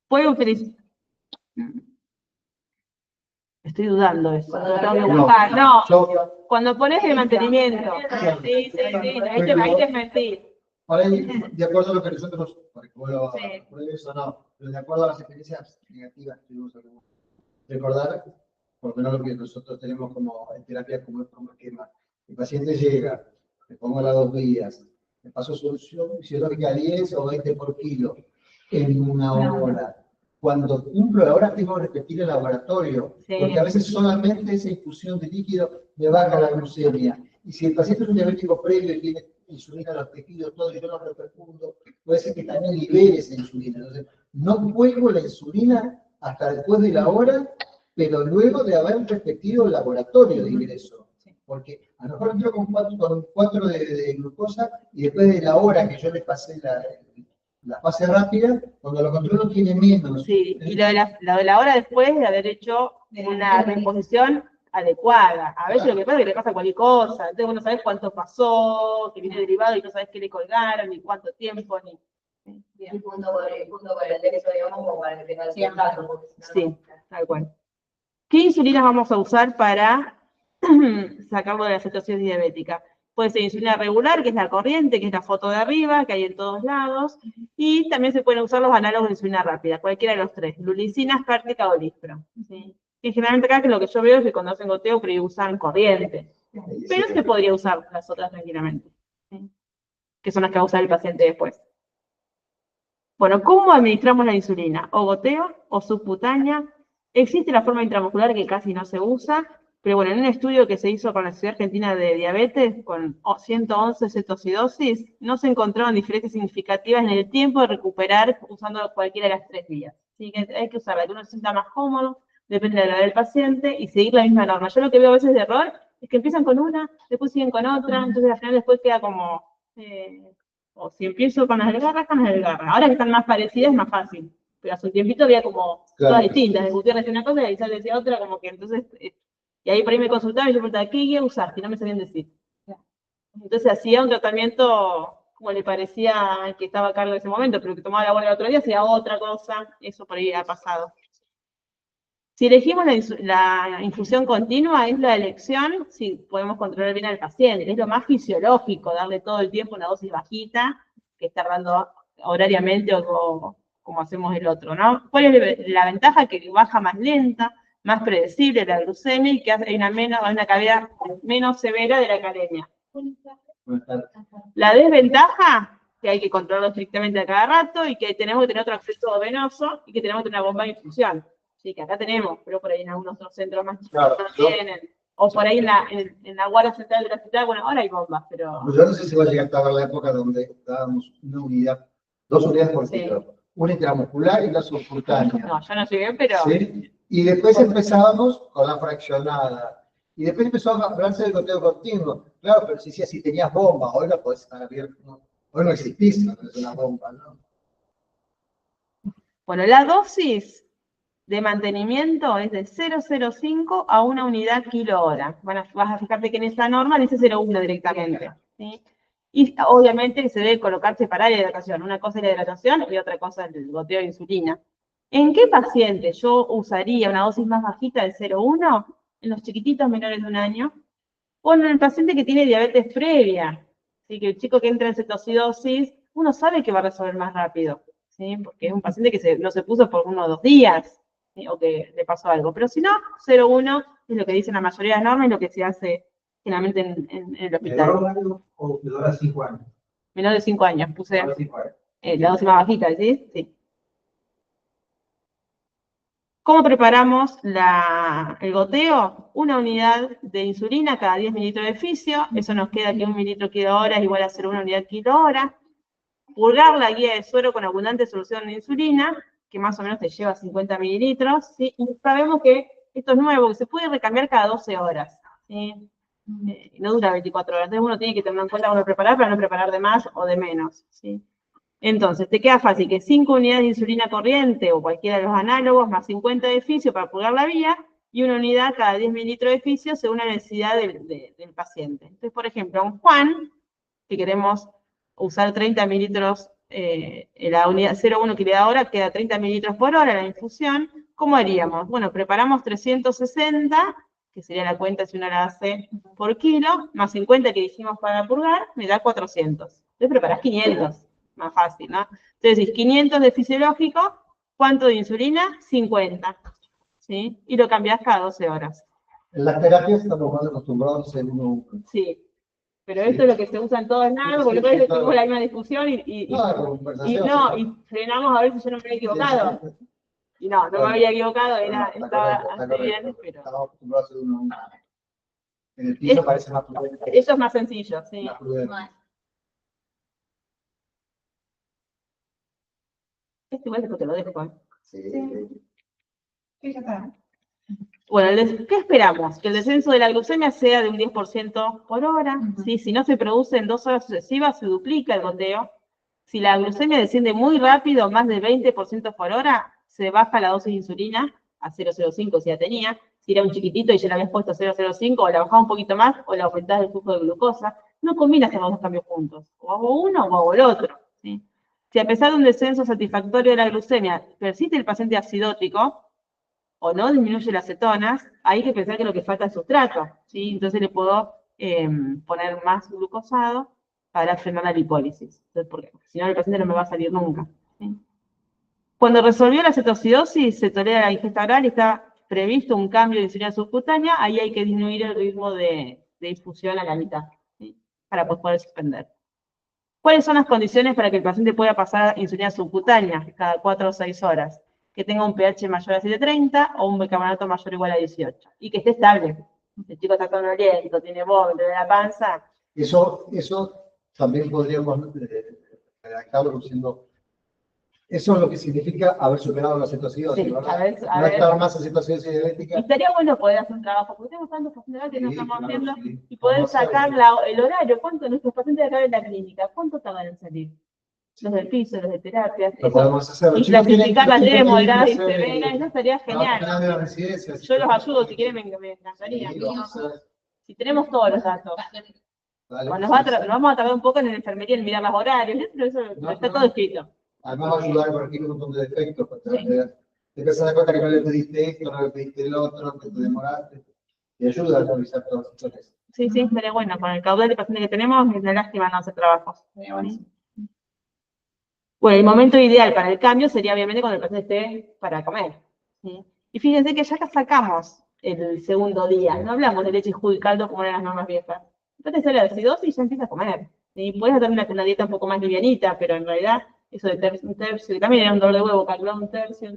Puede utilizar. Estoy dudando de eso. Cuando Lo tengo que no, buscar. No, Yo, cuando pones el mantenimiento. Sí, ahí te mentí. por ahí, de acuerdo a lo que nosotros, porque puedo Sí. por eso no, pero de acuerdo a las experiencias negativas que tuvimos, recordar, por lo menos lo que nosotros tenemos como en terapia como esquema. El paciente llega, le pongo las 2 días, le paso solución fisiológica 10 o 20 por kilo en 1 hora. Cuando cumplo la hora tengo que repetir el laboratorio, Sí. porque a veces solamente esa infusión de líquido me baja la glucemia. Y si el paciente es un diabético previo y tiene insulina en los tejidos, todo, y yo no lo repercundo, puede ser que también libere esa insulina. Entonces, no cuelgo la insulina hasta después de la hora, pero luego de haber repetido el laboratorio de ingreso. Porque a lo mejor entro con 4 de glucosa y después de la hora que yo le pasé la fase rápida, cuando lo controlo tiene menos. Sí, y lo de la hora después de haber hecho una reposición adecuada. A veces lo que pasa es que le pasa cualquier cosa, entonces vos no sabés cuánto pasó, que viene derivado y no sabés qué le colgaron, ni cuánto tiempo, ni... El punto por el texto, digamos, como para que tenga el dato. Porque si no, Sí, tal cual. ¿Qué insulinas vamos a usar para sacarlo de la cetosis diabética? Puede ser insulina regular, que es la corriente, que es la foto de arriba, que hay en todos lados, y también se pueden usar los análogos de insulina rápida, cualquiera de los 3, glulicina, aspartica o lispro. ¿Sí? Y generalmente acá que lo que yo veo es que cuando hacen goteo, pero usan corriente, pero se podría usar las otras tranquilamente, ¿sí? Que son las que va a usar el paciente después. Bueno, ¿cómo administramos la insulina? O goteo, o subcutánea. Existe la forma intramuscular que casi no se usa, Pero bueno, en un estudio que se hizo con la Sociedad Argentina de Diabetes, con 111 cetocidosis, no se encontraron diferencias significativas en el tiempo de recuperar usando cualquiera de las 3 vías. Así que hay que usar la que uno se sienta más cómodo, depende de la edad del paciente, y seguir la misma norma. Yo lo que veo a veces de error es que empiezan con una, después siguen con otra, entonces al final después queda como, o si empiezo con las del Garra, con las del Garra. Ahora que están más parecidas es más fácil, pero hace un tiempito había como todas distintas, de Gutiérrez decía una cosa y Isabel decía otra, como que entonces... Y ahí por ahí me consultaban y yo preguntaba, ¿qué guía usar? Que no me sabían decir. Entonces hacía un tratamiento como le parecía al que estaba a cargo de ese momento, pero que tomaba la bola el otro día, hacía otra cosa, eso por ahí ha pasado. Si elegimos la infusión continua, es la elección si podemos controlar bien al paciente. Es lo más fisiológico, darle todo el tiempo una dosis bajita, que estar dando horariamente o como hacemos el otro, ¿no? ¿Cuál es la ventaja? Que baja más lenta, más predecible la glucemia y que hay una caída menos severa de la calemia. La desventaja, que hay que controlarlo estrictamente a cada rato y que tenemos que tener otro acceso venoso y que tenemos que tener una bomba de infusión. Sí, que acá tenemos, pero por ahí en algunos otros centros más chicos no tienen. O por ahí en la guardia central del hospital, bueno, ahora hay bombas, pero... Yo no sé si va a llegar a la época donde dábamos una unidad, 2 unidades por kilo, una intramuscular y la subcutánea. No, yo no llegué, pero... ¿Sí? Y después empezábamos con la fraccionada. Y después empezó a hablarse del goteo continuo. Claro, pero si tenías bomba, hoy no podés estar abierto. ¿No? Hoy no existís, no es una bomba, ¿no? Bueno, la dosis de mantenimiento es de 0,05 a 1 unidad kilo hora. Vas a fijarte que en esta norma dice 0,1 directamente. ¿Sí? Y obviamente se debe colocar separada la hidratación. Una cosa es la hidratación y otra cosa es el goteo de insulina. ¿En qué paciente yo usaría una dosis más bajita de 0,1? En los chiquititos menores de 1 año. O en el paciente que tiene diabetes previa. ¿Sí? Que el chico que entra en cetocidosis, uno sabe que va a resolver más rápido. ¿Sí? Porque es un paciente que no se puso por 1 o 2 días. ¿Sí? O que le pasó algo. Pero si no, 0,1 es lo que dicen la mayoría de las normas y lo que se hace generalmente en el hospital. ¿Menor o menor a 5 años? Menor de 5 años, puse Menor a 5 años. la dosis más bajita, ¿sí? Sí. ¿Cómo preparamos el goteo? 1 unidad de insulina cada 10 mililitros de fisio. Eso nos queda que 1 mililitro kilo hora es igual a 0,1 unidad kilo hora. Purgar la guía de suero con abundante solución de insulina, que más o menos te lleva 50 mililitros. ¿Sí? Y sabemos que esto es nuevo, que se puede recambiar cada 12 horas. ¿Sí? No dura 24 horas. Entonces uno tiene que tener en cuenta cuando preparar para no preparar de más o de menos. ¿Sí? Entonces, te queda fácil que 5 unidades de insulina corriente o cualquiera de los análogos más 50 de fisio para purgar la vía y 1 unidad cada 10 mililitros de fisio según la necesidad del paciente. Entonces, por ejemplo, a un Juan, si queremos usar 30 mililitros, la unidad 0,1 que le da hora, queda 30 mililitros por hora la infusión. ¿Cómo haríamos? Bueno, preparamos 360, que sería la cuenta si uno la hace por kilo, más 50 que dijimos para purgar, me da 400. Entonces preparás 500. Más fácil, ¿no? Entonces decís 500 de fisiológico, ¿cuánto de insulina? 50, ¿sí? Y lo cambiás cada 12 horas. En las terapias estamos más acostumbrados a hacer uno. Sí, pero esto es lo que se usa en todos lados, porque nosotros tuvimos la misma discusión y frenamos a ver si yo no me había equivocado. Y no me había equivocado, estaba así bien, pero... Estamos acostumbrados a hacer uno. En el piso parece más prudente. Eso es más sencillo, sí. Más prudente. Igual después te lo dejo, Juan. Sí. Sí, ya está. Bueno, ¿qué esperamos? Que el descenso de la glucemia sea de un 10% por hora. ¿Sí? Si no se produce en 2 horas sucesivas, se duplica el goteo. Si la glucemia desciende muy rápido, más de 20% por hora, se baja la dosis de insulina a 0,05 si la tenía. Si era un chiquitito y ya le habías puesto 0,05, o la bajaba un poquito más, o la aumentás el flujo de glucosa. No combina hacer los dos cambios juntos. O hago uno o hago el otro. ¿Sí? Si a pesar de un descenso satisfactorio de la glucemia persiste el paciente acidótico o no disminuye las cetonas, hay que pensar que lo que falta es sustrato, ¿sí? Entonces le puedo poner más glucosado para frenar la lipólisis. Entonces, porque si no el paciente no me va a salir nunca. ¿Sí? Cuando resolvió la cetocidosis, se tolera la ingesta oral y está previsto un cambio de insulina subcutánea, ahí hay que disminuir el ritmo de infusión a la mitad, ¿sí? Para poder suspender. ¿Cuáles son las condiciones para que el paciente pueda pasar insulina subcutánea cada 4 o 6 horas? Que tenga un pH mayor a 7,30 o un bicarbonato mayor o igual a 18. Y que esté estable. el chico está somnoliento, tiene vómito de la panza, Eso también podríamos redactarlo diciendo, eso es lo que significa haber superado la cetoacidosis, sí, ¿verdad? a No ver. estar más en cetoacidosis Y diabética. estaría bueno poder hacer un trabajo, porque tenemos tantos pacientes que no Sí, estamos claro, haciendo, sí. y poder Vamos a sacar hacerlo. el horario, cuánto nuestros pacientes acá en la clínica, cuánto tardan en salir. Los del piso, los de terapias, Lo eso. podemos hacer. Los Y chicos clasificar las los chicos leves, tienen que moderadas y hacer, severas, eso estaría plan genial. de la residencia. Yo los ayudo, si quieren, me encantaría. Sí, lo vamos a hacer. Si tenemos todos los datos. Dale, O nos sí, sí. vamos a tardar un poco en la enfermería en mirar los horarios, pero eso No, está no. todo escrito. Además va a ayudar a corregir un montón de defectos. Te empiezas a dar cuenta que no le pediste esto, no le pediste el otro, que te demoraste. Y ayuda a revisar todas las cosas. Sí, sí, estaría bueno. Con el caudal de pacientes que tenemos, es una lástima no hacer trabajos. Sería buenísimo. Bueno, el momento ideal para el cambio sería obviamente cuando el paciente esté para comer. ¿Sí? Y fíjense que ya acá sacamos el segundo día, no hablamos de leche, jugo y caldo como eran las normas viejas. Entonces sale la acidosis y ya empieza a comer. Y puedes hacer una dieta un poco más livianita, pero en realidad eso de un tercio, que también era un dolor de huevo, calculaba un tercio,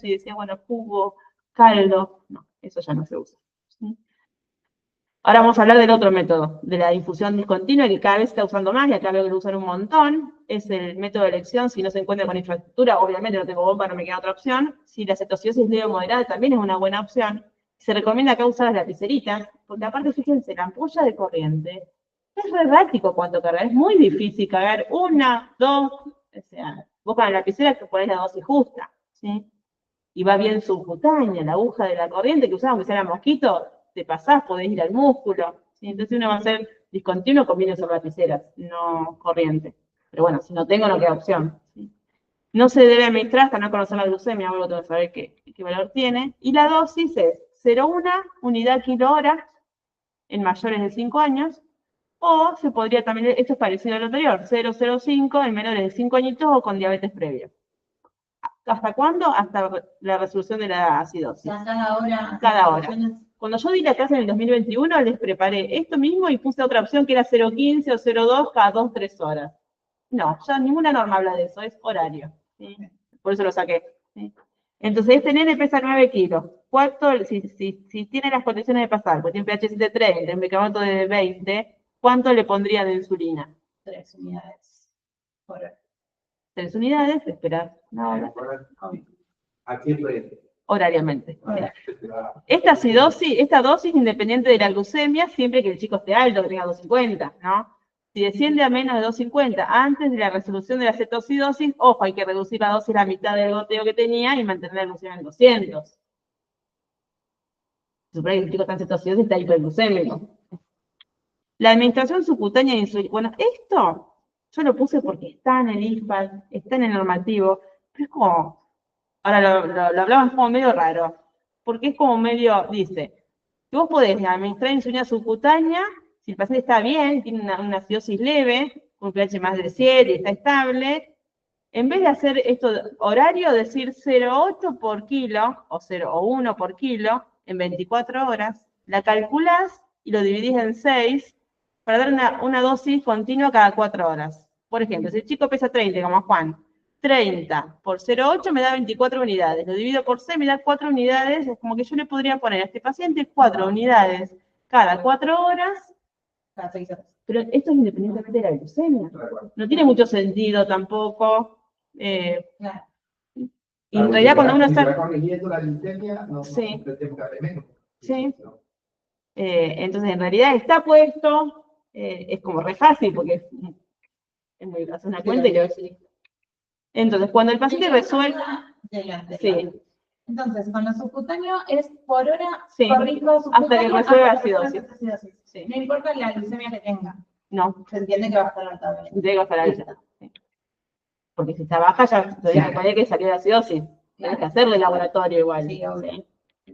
y decía, bueno, jugo, caldo. No, eso ya no se usa. ¿Sí? Ahora vamos a hablar del otro método, de la difusión discontinua, que cada vez se está usando más, y acá veo que lo usan un montón. Es el método de elección, si no se encuentra con infraestructura, obviamente no tengo bomba, no me queda otra opción. Si la cetoacidosis leve o moderada también es una buena opción. Se recomienda acá usar las lapiceritas, porque aparte, fíjense, la ampolla de corriente es re errático cuánto cargar, es muy difícil cargar una, dos, o sea, vos con la lapicera que ponés la dosis justa, ¿sí? Y va bien subcutánea, la aguja de la corriente que usamos, que sea la mosquito, te pasás, podés ir al músculo. ¿Sí? Entonces uno va a ser discontinuo, conviene usar lapiceras, no corriente. Pero bueno, si no tengo, no queda opción. ¿Sí? No se debe administrar hasta no conocer la glucemia, luego tengo que saber qué valor tiene. Y la dosis es 0,1 unidad kilo-hora en mayores de 5 años, o se podría también, esto es parecido al anterior, 0,05 en menores de 5 añitos o con diabetes previa. ¿Hasta cuándo? Hasta la resolución de la acidosis. Cada hora. Cada hora. Cuando yo di la clase en el 2021, les preparé esto mismo y puse otra opción que era 0,15 o 0,2 cada 2-3 horas. No, ya ninguna norma habla de eso, es horario. ¿Sí? Por eso lo saqué. ¿Sí? Entonces, este nene pesa 9 kilos. ¿Cuánto, si tiene las condiciones de pasar, porque tiene pH 730, un bicarbonato de 20, ¿cuánto le pondría de insulina? 3 unidades por hora. 3 unidades, esperar una hora, ¿A quién frente? horariamente. Esta dosis independiente de la glucemia, siempre que el chico esté alto, que tenga 250, ¿no? Si desciende a menos de 250 antes de la resolución de la cetoacidosis, ojo, hay que reducir la dosis a la mitad del goteo que tenía y mantener la glucemia en 200. Se supone que el chico está en cetoacidosis, está hiperglucémico. La administración subcutánea de insulina. Bueno, esto yo lo puse porque está en el IFAD, está en el normativo, pero es como, ahora lo hablamos como medio raro, porque es como medio, dice, que vos podés administrar insulina subcutánea si el paciente está bien, tiene una acidosis leve, un pH más de 7 y está estable, en vez de hacer esto horario, decir 0,8 por kilo o 0,1 por kilo en 24 horas, la calculás y lo dividís en 6 para dar una dosis continua cada 4 horas. Por ejemplo, si el chico pesa 30, como Juan, 30 por 0,8 me da 24 unidades. Lo divido por 6, me da 4 unidades. Es como que yo le podría poner a este paciente 4 unidades cada 4 horas. Cada 6 horas. Pero esto es independientemente de la glucemia. No tiene mucho sentido tampoco. Claro. Y en realidad cuando uno Si está... va corrigiendo la glucemia, no Sí. pretendemos que hable menos. Sí. Entonces en realidad está puesto, es como re fácil porque es muy hacer una cuenta y lo ves. Entonces cuando el paciente resuelve... Sí. Entonces, con lo subcutáneo es por hora, Sí, por ritmo hasta que subcutáneo, resuelva hasta que acidosis. resuelva acidosis. Sí. No importa la glucemia que tenga. No, Se entiende que va a estar alta. tengo hasta la lista. Sí. Porque si está baja ya todavía que salió de acidosis. Tienes que hacerle laboratorio igual. Sí, obvio. ¿Sí?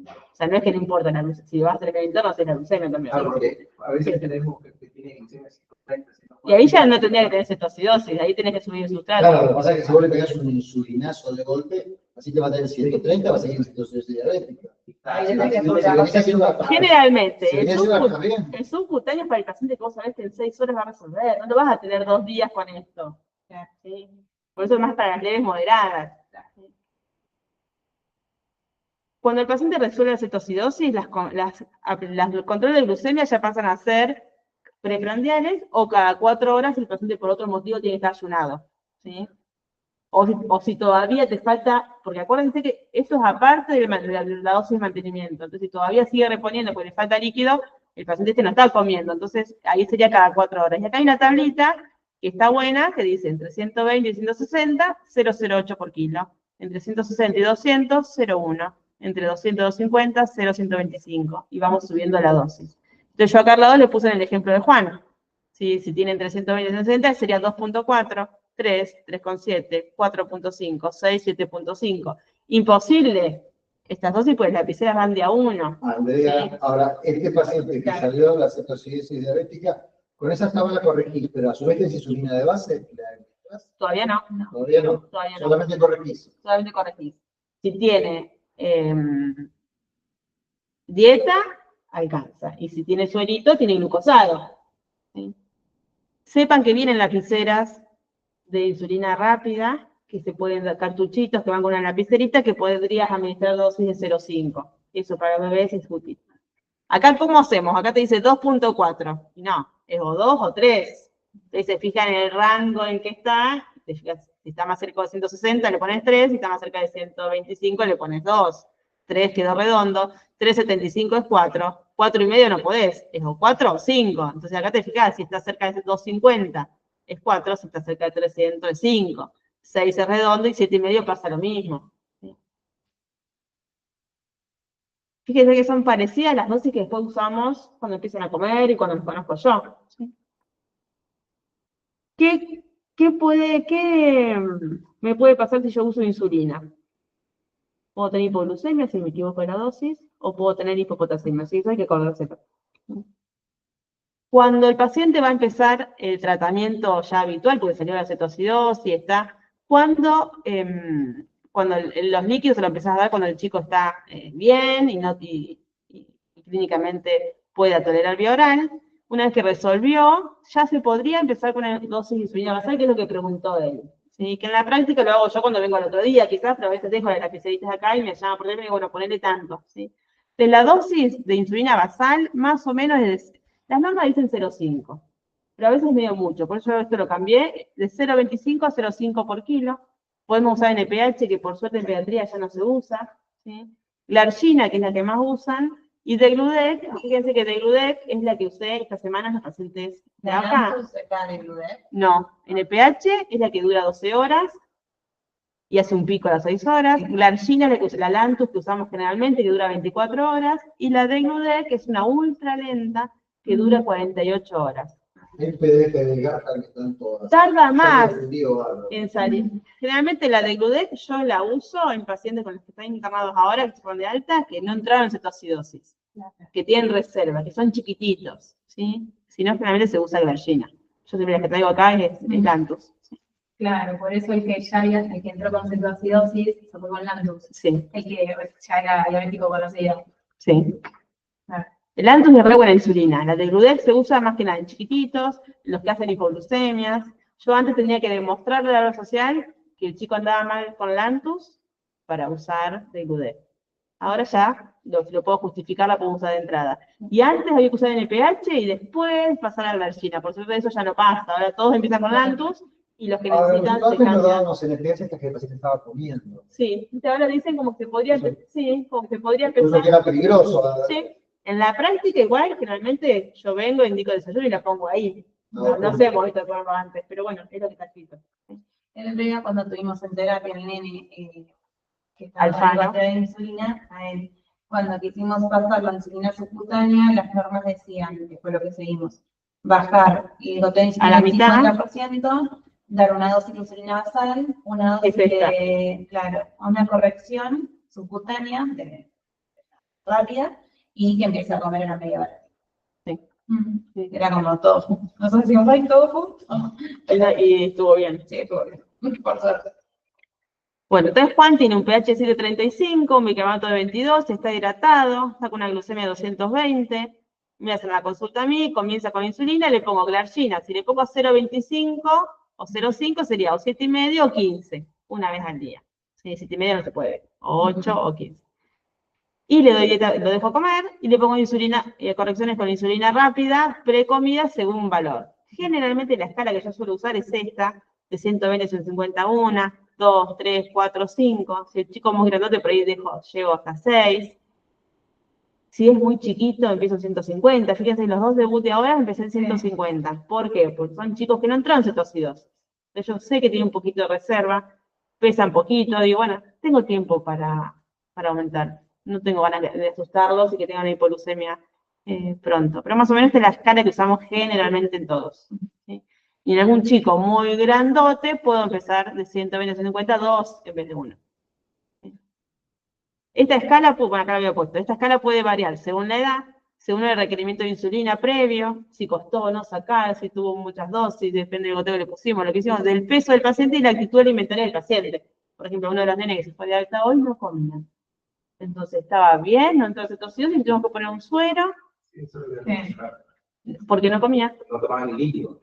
O sea, no es que no importa la glucemia. Si vas a hacer el interno, haces la glucemia también. Claro, porque a veces tenemos que tiene glucemia 130. Y ahí ya no tendría que tener cetoacidosis, ahí tenés que subir el sustrato. Claro, lo que pasa es que si vos le pegás un insulinazo de golpe, así que va a tener 130, va a seguir en cetosis diabética. Generalmente, Sí, eso está bien. el subcutáneo para el paciente que vos sabés que en 6 horas va a resolver, no lo vas a tener 2 días con esto. ¿Sí? Por eso es más para las leves moderadas. Cuando el paciente resuelve la cetocidosis, los controles de glucemia ya pasan a ser preprandiales o cada 4 horas el paciente por otro motivo tiene que estar ayunado, ¿sí? O si todavía te falta, porque acuérdense que esto es aparte de la dosis de mantenimiento, entonces si todavía sigue reponiendo porque le falta líquido, el paciente este no está comiendo, entonces ahí sería cada 4 horas. Y acá hay una tablita que está buena, que dice entre 120 y 160, 0,08 por kilo, entre 160 y 200, 0,1, entre 200 y 250, 0,125, y vamos subiendo la dosis. Entonces yo acá al lado le puse en el ejemplo de Juan. Si tiene entre 120 y 160 sería 2,4, 3, 3,7, 4,5, 6, 7,5. Imposible. Estas dosis, pues lapiceras van de a 1. Andrea, Sí. ahora, este paciente que Claro. salió de la cetocidosis diabética, con esa tabla corregís, pero a su vez es insulina de base, Todavía no. todavía no, Todavía no. solamente corregís. Solamente corregís. Si tiene dieta, alcanza. Y si tiene suerito, tiene glucosado. ¿Sí? Sepan que vienen lapiceras de insulina rápida, que se pueden dar cartuchitos que van con una lapicerita que podrías administrar dosis de 0,5. Eso para bebés es útil. Acá, ¿cómo hacemos? Acá te dice 2,4. Y no, es o 2 o 3. Entonces se fijan en el rango en que está. Te fijas, si está más cerca de 160 le pones 3, si está más cerca de 125 le pones 2. 3 quedó redondo, 3,75 es 4. 4,5 no podés, es o 4 o 5. Entonces acá te fijas, si está cerca de 250 es 4, si está cerca de 300 es 5. 6 es redondo y 7,5 pasa lo mismo. Fíjense que son parecidas las dosis que después usamos cuando empiezan a comer y cuando los conozco yo. ¿Sí? ¿Qué me puede pasar si yo uso insulina? Puedo tener hipoglucemia si me equivoco de la dosis, o puedo tener hipopotasemia, ¿sí? Eso hay que acordárselo. Cuando el paciente va a empezar el tratamiento ya habitual, porque salió la cetocidosis, está, cuando los líquidos se los empezás a dar cuando el chico está bien y clínicamente pueda tolerar vía oral, una vez que resolvió, ya se podría empezar con una dosis de insulina basal, que es lo que preguntó él. ¿Sí? Que en la práctica lo hago yo cuando vengo al otro día, quizás, pero a veces dejo las lapiceritas acá y me llaman por teléfono y digo, bueno, ponele tanto. ¿Sí? De la dosis de insulina basal, más o menos, las normas dicen 0,5, pero a veces es medio mucho, por eso esto lo cambié, de 0,25 a 0,5 por kilo. Podemos usar NPH, que por suerte en pediatría ya no se usa. ¿Sí? La argina, que es la que más usan, y Degludec, fíjense que Degludec es la que usé esta semana en los pacientes de acá. No, NPH es la que dura 12 horas y hace un pico a las 6 horas. La argina es la Lantus que usamos generalmente, que dura 24 horas. Y la Degludec, que es una ultra lenta, que dura 48 horas. El PDF de Gaja que están todas. Tarda más Bárbaro. en salir. Generalmente la Degludec yo la uso en pacientes con los que están internados ahora, que se ponen de alta, que no entraron en cetocidosis, que tienen reserva, que son chiquititos, ¿sí? Si no, generalmente se usa glargina. Yo siempre la que traigo acá es Lantus. Claro, por eso el que ya había, el que entró con cetoacidosis, se fue con Lantus. Sí, El que ya era diabético conocido. sí. Claro. El Lantus es re buena insulina. La Degludec se usa más que nada en chiquititos, los que hacen hipoglucemias. Yo antes tenía que demostrarle a la obra social que el chico andaba mal con Lantus para usar Degludec. Ahora ya lo puedo justificar, la puedo usar de entrada. Y antes había que usar NPH y después pasar a la glargina. Por suerte eso ya no pasa. Ahora todos empiezan con Lantus y los que Ahora, necesitan se nosotros nos cambian. dábamos NPS hasta que el paciente estaba comiendo. Sí, ahora dicen como que podría, sí, como que podría Por eso empezar. que era peligroso. Sí. En la práctica igual, generalmente yo vengo, indico desayuno y la pongo ahí. No sé, hemos visto el programa antes, pero bueno, es lo que está escrito. El otro día cuando tuvimos en terapia el nene que estaba Alfano. con de insulina, a él, cuando quisimos pasar la insulina subcutánea, las normas decían, que fue lo que seguimos, bajar el goteo de insulina A la al mitad. 50%, dar una dosis de insulina basal, una dosis Es esta. de, claro, una corrección subcutánea rápida y que empiece a comer en la media hora. Sí. Sí, era como tofu. Nosotros decimos, ¿hay tofu? Y estuvo bien. Sí, estuvo bien. Por suerte. Bueno, entonces Juan tiene un pH 7,35, un bicarbonato de 22, está hidratado, está con una glucemia de 220. Me hacen la consulta a mí, comienza con insulina, le pongo glargina. Si le pongo 0,25 o 0,5 sería o 7,5 o 15, una vez al día. Si 7,5 no se puede, o 8 o 15. y le doy dieta, lo dejo comer, y le pongo insulina, correcciones con insulina rápida, precomida, según un valor. Generalmente la escala que yo suelo usar es esta, de 120 a 150, 1, 2, 3, 4, 5. Si el chico es muy grandote, por ahí llego hasta 6. Si es muy chiquito, empiezo en 150. Fíjense, los 2 debut de ahora empecé en 150. ¿Por qué? Porque son chicos que no entraron en cetoacidosis. Entonces yo sé que tienen un poquito de reserva, pesan poquito, digo, bueno, tengo tiempo para aumentar. No tengo ganas de asustarlos y que tengan una hipoglucemia pronto. Pero más o menos esta es la escala que usamos generalmente en todos. ¿Sí? Y en algún chico muy grandote puedo empezar de 120 a 150, 2 en vez de 1. Esta escala, bueno, acá lo había puesto, esta escala puede variar según la edad, según el requerimiento de insulina previo, si costó o no sacar, si tuvo muchas dosis, depende del goteo que le pusimos, lo que hicimos, del peso del paciente y la actitud alimentaria del paciente. Por ejemplo, uno de los nenes que se fue de alta hoy no comía. Entonces estaba bien, no entró en cetoacidosis, y tuvimos que poner un suero, Eso lo voy a mostrar. porque no comía. No tomaban ni líquido.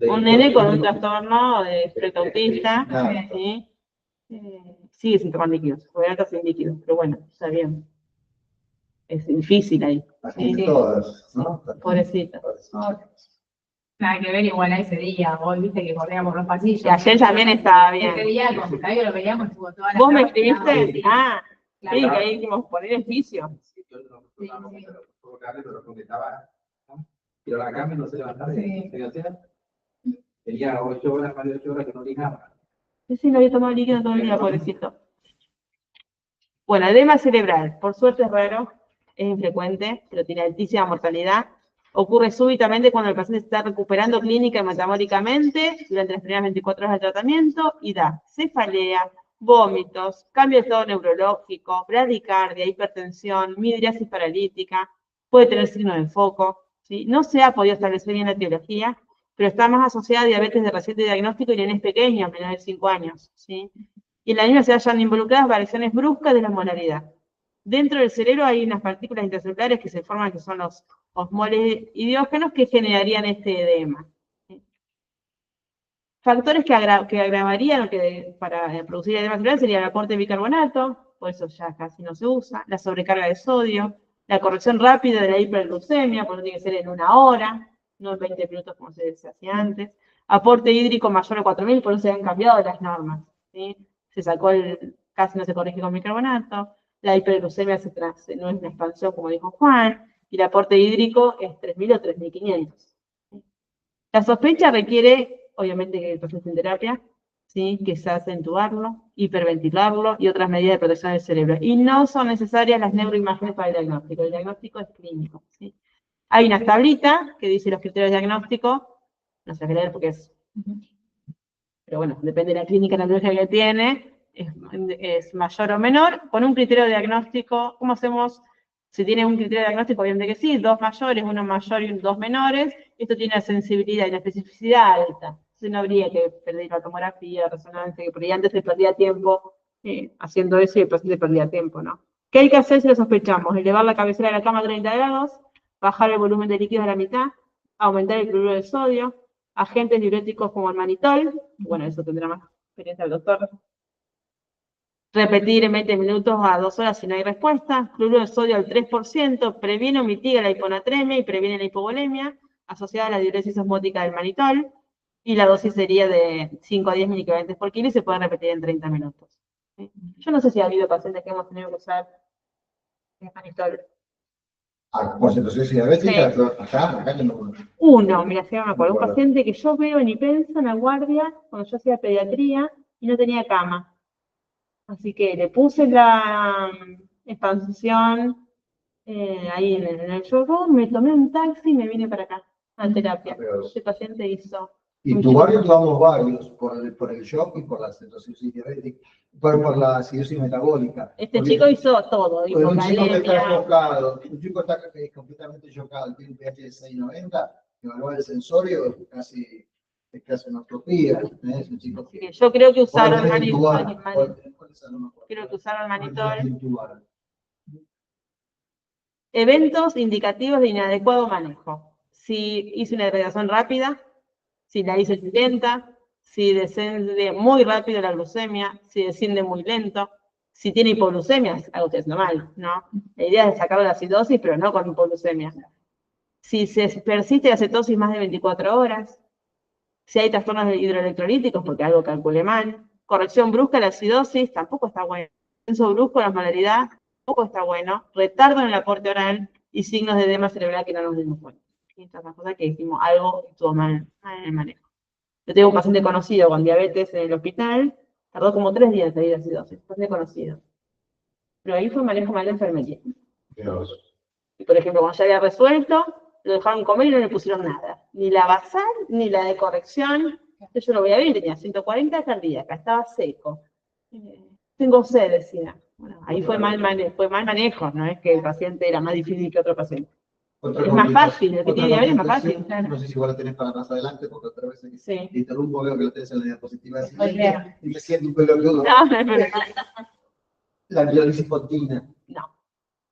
Un nene con un trastorno de espectro autista, ¿sí? Sigue sin tomar líquidos, obviamente sin líquidos, pero bueno, está bien. Es difícil ahí. Así Sí. todas, ¿no? Pobrecita. Nada que ver igual a ese día, vos viste que corríamos los pasillos. Y ayer también estaba Ese bien. día con Flavio lo veíamos, estuvo toda la ¿Vos me tarde, escribiste? sí, Ah, claro. sí, que ahí dijimos poner el vicio. Sí, yo no contestaba, pero contestaba. ¿No? Pero la cama no se levantaba. Sí. Tenía 8 horas, más de 8 horas que no orinaba. Sí, no había tomado líquido todo el día, pobrecito. Bueno, edema cerebral, por suerte es raro, es infrecuente, pero tiene altísima mortalidad. Ocurre súbitamente cuando el paciente está recuperando clínica y metabólicamente durante las primeras 24 horas de tratamiento y da cefalea, vómitos, cambio de estado neurológico, bradicardia, hipertensión, midriasis paralítica, puede tener signos de foco, ¿sí? No se ha podido establecer bien la etiología, pero está más asociada a diabetes de reciente diagnóstico y nenes pequeños, menores de 5 años, ¿sí? Y en la misma se hallan involucradas variaciones bruscas de la molaridad. Dentro del cerebro hay unas partículas intracelulares que se forman, que son los osmoles idiógenos, que generarían este edema. Factores que agravarían o que para producir edema cerebral sería el aporte de bicarbonato, por eso ya casi no se usa, la sobrecarga de sodio, la corrección rápida de la hiperglucemia, por eso tiene que ser en 1 hora, no en 20 minutos como se hacía antes, aporte hídrico mayor a 4000, por eso se han cambiado las normas, ¿sí? Se sacó casi no se corrige con bicarbonato, la hiperglucemia no es una expansión como dijo Juan, y el aporte hídrico es 3000 o 3500. La sospecha requiere, obviamente, que el paciente en terapia, ¿sí? Que se hace entubarlo, hiperventilarlo y otras medidas de protección del cerebro. Y no son necesarias las neuroimágenes para el diagnóstico es clínico, ¿sí? Hay una tablita que dice los criterios de diagnóstico, no se va a leer porque es, pero bueno, depende de la clínica neurológica que tiene, es mayor o menor, con un criterio de diagnóstico. ¿Cómo hacemos? Si tiene un criterio de diagnóstico, obviamente que sí, 2 mayores, 1 mayor y 2 menores, esto tiene una sensibilidad y una especificidad alta. Entonces no habría que perder la tomografía, la resonancia, que por ahí antes se perdía tiempo haciendo eso y el paciente perdía tiempo, ¿no? ¿Qué hay que hacer si lo sospechamos? Elevar la cabecera de la cama a 30 grados, bajar el volumen de líquidos a la mitad, aumentar el cloruro de sodio, agentes diuréticos como el manitol, bueno, eso tendrá más experiencia el doctor. Repetir en 20 minutos a 2 horas si no hay respuesta. Cloruro de sodio al 3%, previene o mitiga la hiponatremia y previene la hipovolemia, asociada a la diuresis osmótica del manitol, y la dosis sería de 5 a 10 miligramos por kilo y se puede repetir en 30 minutos. ¿Sí? Yo no sé si ha habido pacientes que hemos tenido que usar el manitol. Por situaciones diabéticas, Sí. acá yo no. Uno, mira, si no me acuerdo, un paciente que yo veo en Ipensa, en la guardia, cuando yo hacía pediatría, y no tenía cama. Así que le puse la expansión ahí en el showroom, me tomé un taxi y me vine para acá, a terapia. Ese paciente hizo... Y tu barrio tuvimos varios, por el shock y por la cetosis diabética, por la acidosis metabólica. Este chico hizo todo, Un chico que está hipocalemia. chocado, un chico está completamente chocado, tiene un pH de 690, evaluar el sensorio es casi una utopía. Es un chico que... Yo creo que usaron manitol. Eventos indicativos de inadecuado manejo. Si hice una degradación rápida, si la hice lenta, si desciende muy rápido la glucemia, si desciende muy lento, Si tiene hipoglucemia, algo que es normal, ¿no? La idea es sacar la acidosis, pero no con hipoglucemia. Si se persiste la cetosis más de 24 horas, si hay trastornos hidroelectrolíticos, porque algo calculé mal, corrección brusca de la acidosis, tampoco está bueno. Descenso brusco de la osmolaridad, tampoco está bueno. Retardo en el aporte oral y signos de edema cerebral que no nos dimos cuenta. Y estas son cosas que dijimos, algo estuvo mal en el manejo. Yo tengo un paciente conocido con diabetes en el hospital, tardó como 3 días en salir de acidosis, paciente conocido. Pero ahí fue manejo mal de enfermería. Y por ejemplo, cuando ya había resuelto, lo dejaron comer y no le pusieron nada. Ni la basal, ni la de corrección. Yo lo voy a ver, tenía 140 cardíaca, estaba seco. Tengo sed, decía. Bueno, ahí fue mal manejo, no es que el paciente era más difícil que otro paciente. Es más fácil, el que tiene diabetes es más fácil. Claro. No sé si igual lo tenés para más adelante, porque otra vez Sí. te interrumpo, veo que lo tenés en la diapositiva así, Oye. y me siento un pelotudo. No, no es verdad. La amiloidosis continua. No,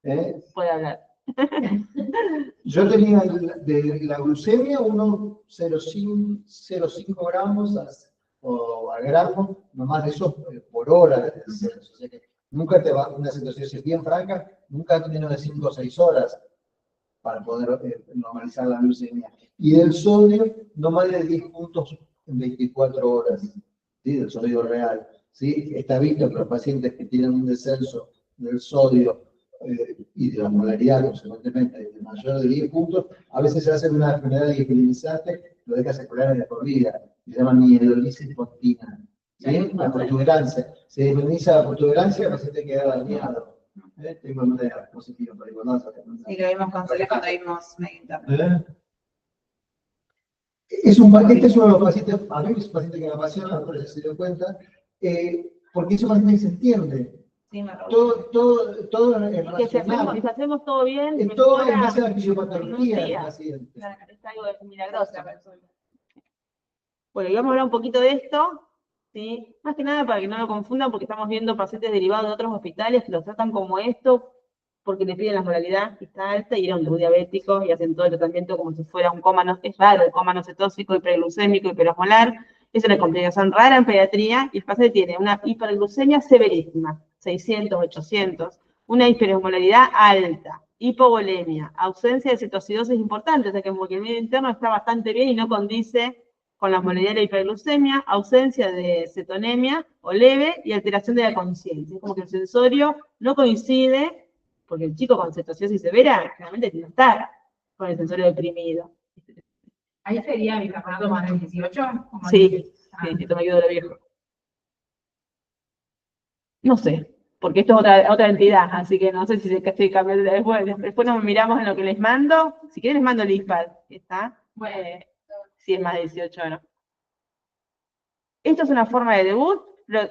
¿Eh? puede hablar. Yo tenía de la glucemia 1,05 gramos a gramo, no más de eso por hora de descenso. O sea que nunca te va, una situación bien franca, nunca menos de 5 o 6 horas para poder normalizar la glucemia. Y del sodio, no más de 10 puntos en 24 horas, ¿sí? Del sodio real. ¿Sí? Está visto que los pacientes que tienen un descenso del sodio y de la osmolaridad, consecuentemente, de mayor de 10 puntos, a veces se hace una enfermedad digelinizante, lo deja secular de por vida, se llama mielolisis continua. ¿Sí? La protuberancia. Se disminuye la protuberancia, el paciente queda dañado. Tengo una diapositiva para igualarse. Sí, lo vimos con Sole cuando vimos Mediterráneo. Este es uno de los pacientes, a mí es un paciente que me apasiona, no sé si se dio cuenta, porque ese paciente se entiende. Sí, me Todo es Y que si hacemos todo bien, en todo en mejora base a la en un fisiopatología del día. paciente. Claro, es algo milagroso. Bueno, y vamos a hablar un poquito de esto, ¿sí? Más que nada para que no lo confundan, porque estamos viendo pacientes derivados de otros hospitales que los tratan como esto, porque le piden la osmolaridad que está alta y era un diabético y hacen todo el tratamiento como si fuera un coma, no, es raro, el coma no cetóxico, hiperglucémico, hiperosmolar. Es una complicación rara en pediatría y el paciente tiene una hiperglucemia severísima, 600, 800, una hiperosmolaridad alta, hipovolemia, ausencia de cetoacidosis importante, o sea que el medio interno está bastante bien y no condice con la osmolaridad de la hiperglucemia, ausencia de cetonemia o leve y alteración de la conciencia. Es como que el sensorio no coincide, porque el chico con cetoacidosis severa generalmente tiene que estar con el sensorio deprimido. Ahí sería bicarbonato más de 18. Sí, esto me quedó de lo viejo. No sé, porque esto es otra entidad, así que no sé si estoy cambiando. Después nos miramos en lo que les mando. Si quieren les mando el ISPAD, ¿está? Si es más de 18 o no. Esto es una forma de debut.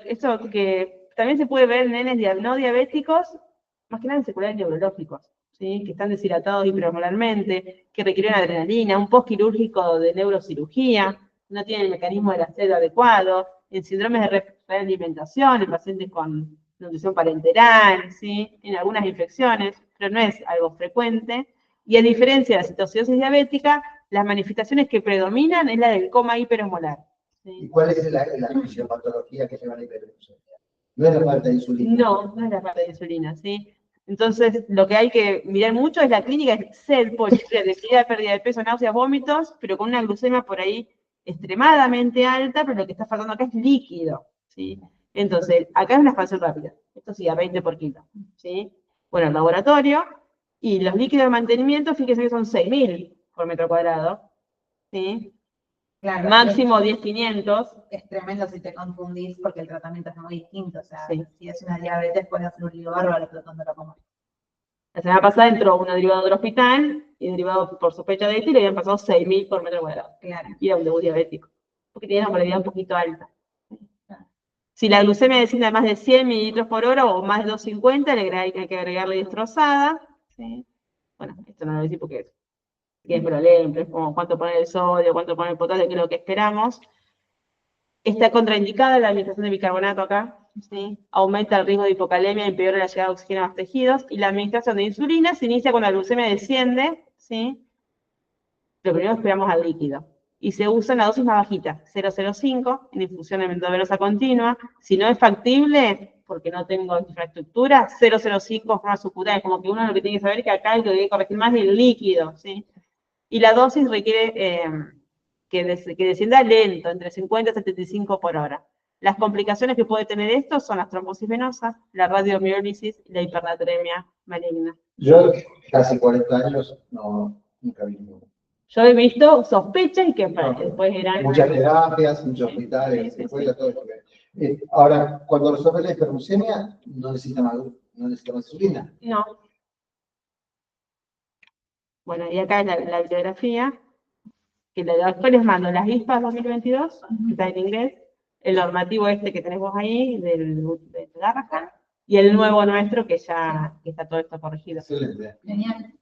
Esto que también se puede ver en nenes no diabéticos, más que nada en secundarios neurológicos, ¿sí? Que están deshidratados hiperosmolarmente, que requieren adrenalina, un postquirúrgico de neurocirugía, no tienen el mecanismo del acero adecuado, en síndromes de realimentación, en pacientes con nutrición parenteral, ¿sí? En algunas infecciones, pero no es algo frecuente. Y a diferencia de la citocidosis diabética, las manifestaciones que predominan es la del coma hiperosmolar. ¿Sí? ¿Y cuál es la fisiopatología que lleva la hiperglucemia? No es la falta de insulina. No es la falta de insulina, ¿sí? Entonces, lo que hay que mirar mucho es la clínica, es sed, poliuria, debilidad, pérdida de peso, náuseas, vómitos, pero con una glucemia por ahí extremadamente alta, pero lo que está faltando acá es líquido, ¿sí? Entonces, acá es una expansión rápida, esto sí, a 20 por kilo, ¿sí? Bueno, el laboratorio, y los líquidos de mantenimiento, fíjense que son 6.000 por metro cuadrado, ¿sí? Claro, Máximo 10.500. es tremendo si te confundís porque el tratamiento es muy distinto. O sea, Sí. si es una diabetes, puedes hacer un lío bárbaro tratando la coma. La semana pasada entró uno derivado del hospital y derivado por sospecha de esto y le habían pasado 6.000 por metro cuadrado. Claro. Y era un debut diabético, porque tenía una osmolaridad un poquito alta. Si la glucemia desciende a más de 100 mililitros por hora o más de 250, hay que agregarle destrozada. ¿Sí? Bueno, esto no lo voy a decir porque es problema, es como cuánto pone el sodio, cuánto pone el potasio, que es lo que esperamos. Está contraindicada la administración de bicarbonato acá, ¿sí? Aumenta el riesgo de hipocalemia, empeora la llegada de oxígeno a los tejidos, y la administración de insulina se inicia cuando la glucemia desciende, ¿sí? Pero primero esperamos al líquido. Y se usa en la dosis más bajita, 0,05, en infusión endovenosa continua. Si no es factible, porque no tengo infraestructura, 0,05 forma subcutánea, como que uno lo que tiene que saber es que acá el que debe corregir más es el líquido, ¿sí? Y la dosis requiere que descienda lento, entre 50 y 75 por hora. Las complicaciones que puede tener esto son las trombosis venosas, la radiomiólisis y la hipernatremia maligna. Yo, casi 40 años, no, nunca vi ninguno. Yo he visto sospechas y que No, después eran... Muchas terapias, muchos hospitales, secuelas, todo esto. Ahora, cuando resuelve la hiperglucemia, no necesita más insulina. No. Bueno, y acá es la bibliografía, que después les mando las ISPAS 2022, que está en inglés, el normativo este que tenés vos ahí, del Garrahan, y el nuevo nuestro, que ya que está todo esto corregido. Excelente. Genial.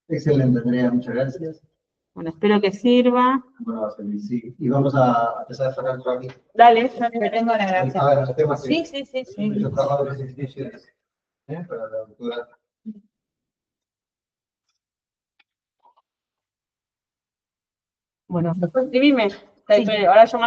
Excelente, Andrea, muchas gracias. Bueno, espero que sirva. Bueno, va a servir, sí. Y vamos a empezar a sacar el trámite. Dale, ya Que tengo la gracia. A ver, los temas Sí, sí, sí, sí. Yo trabajo en las instituciones, para la doctora. Bueno, después escribime. Ahora yo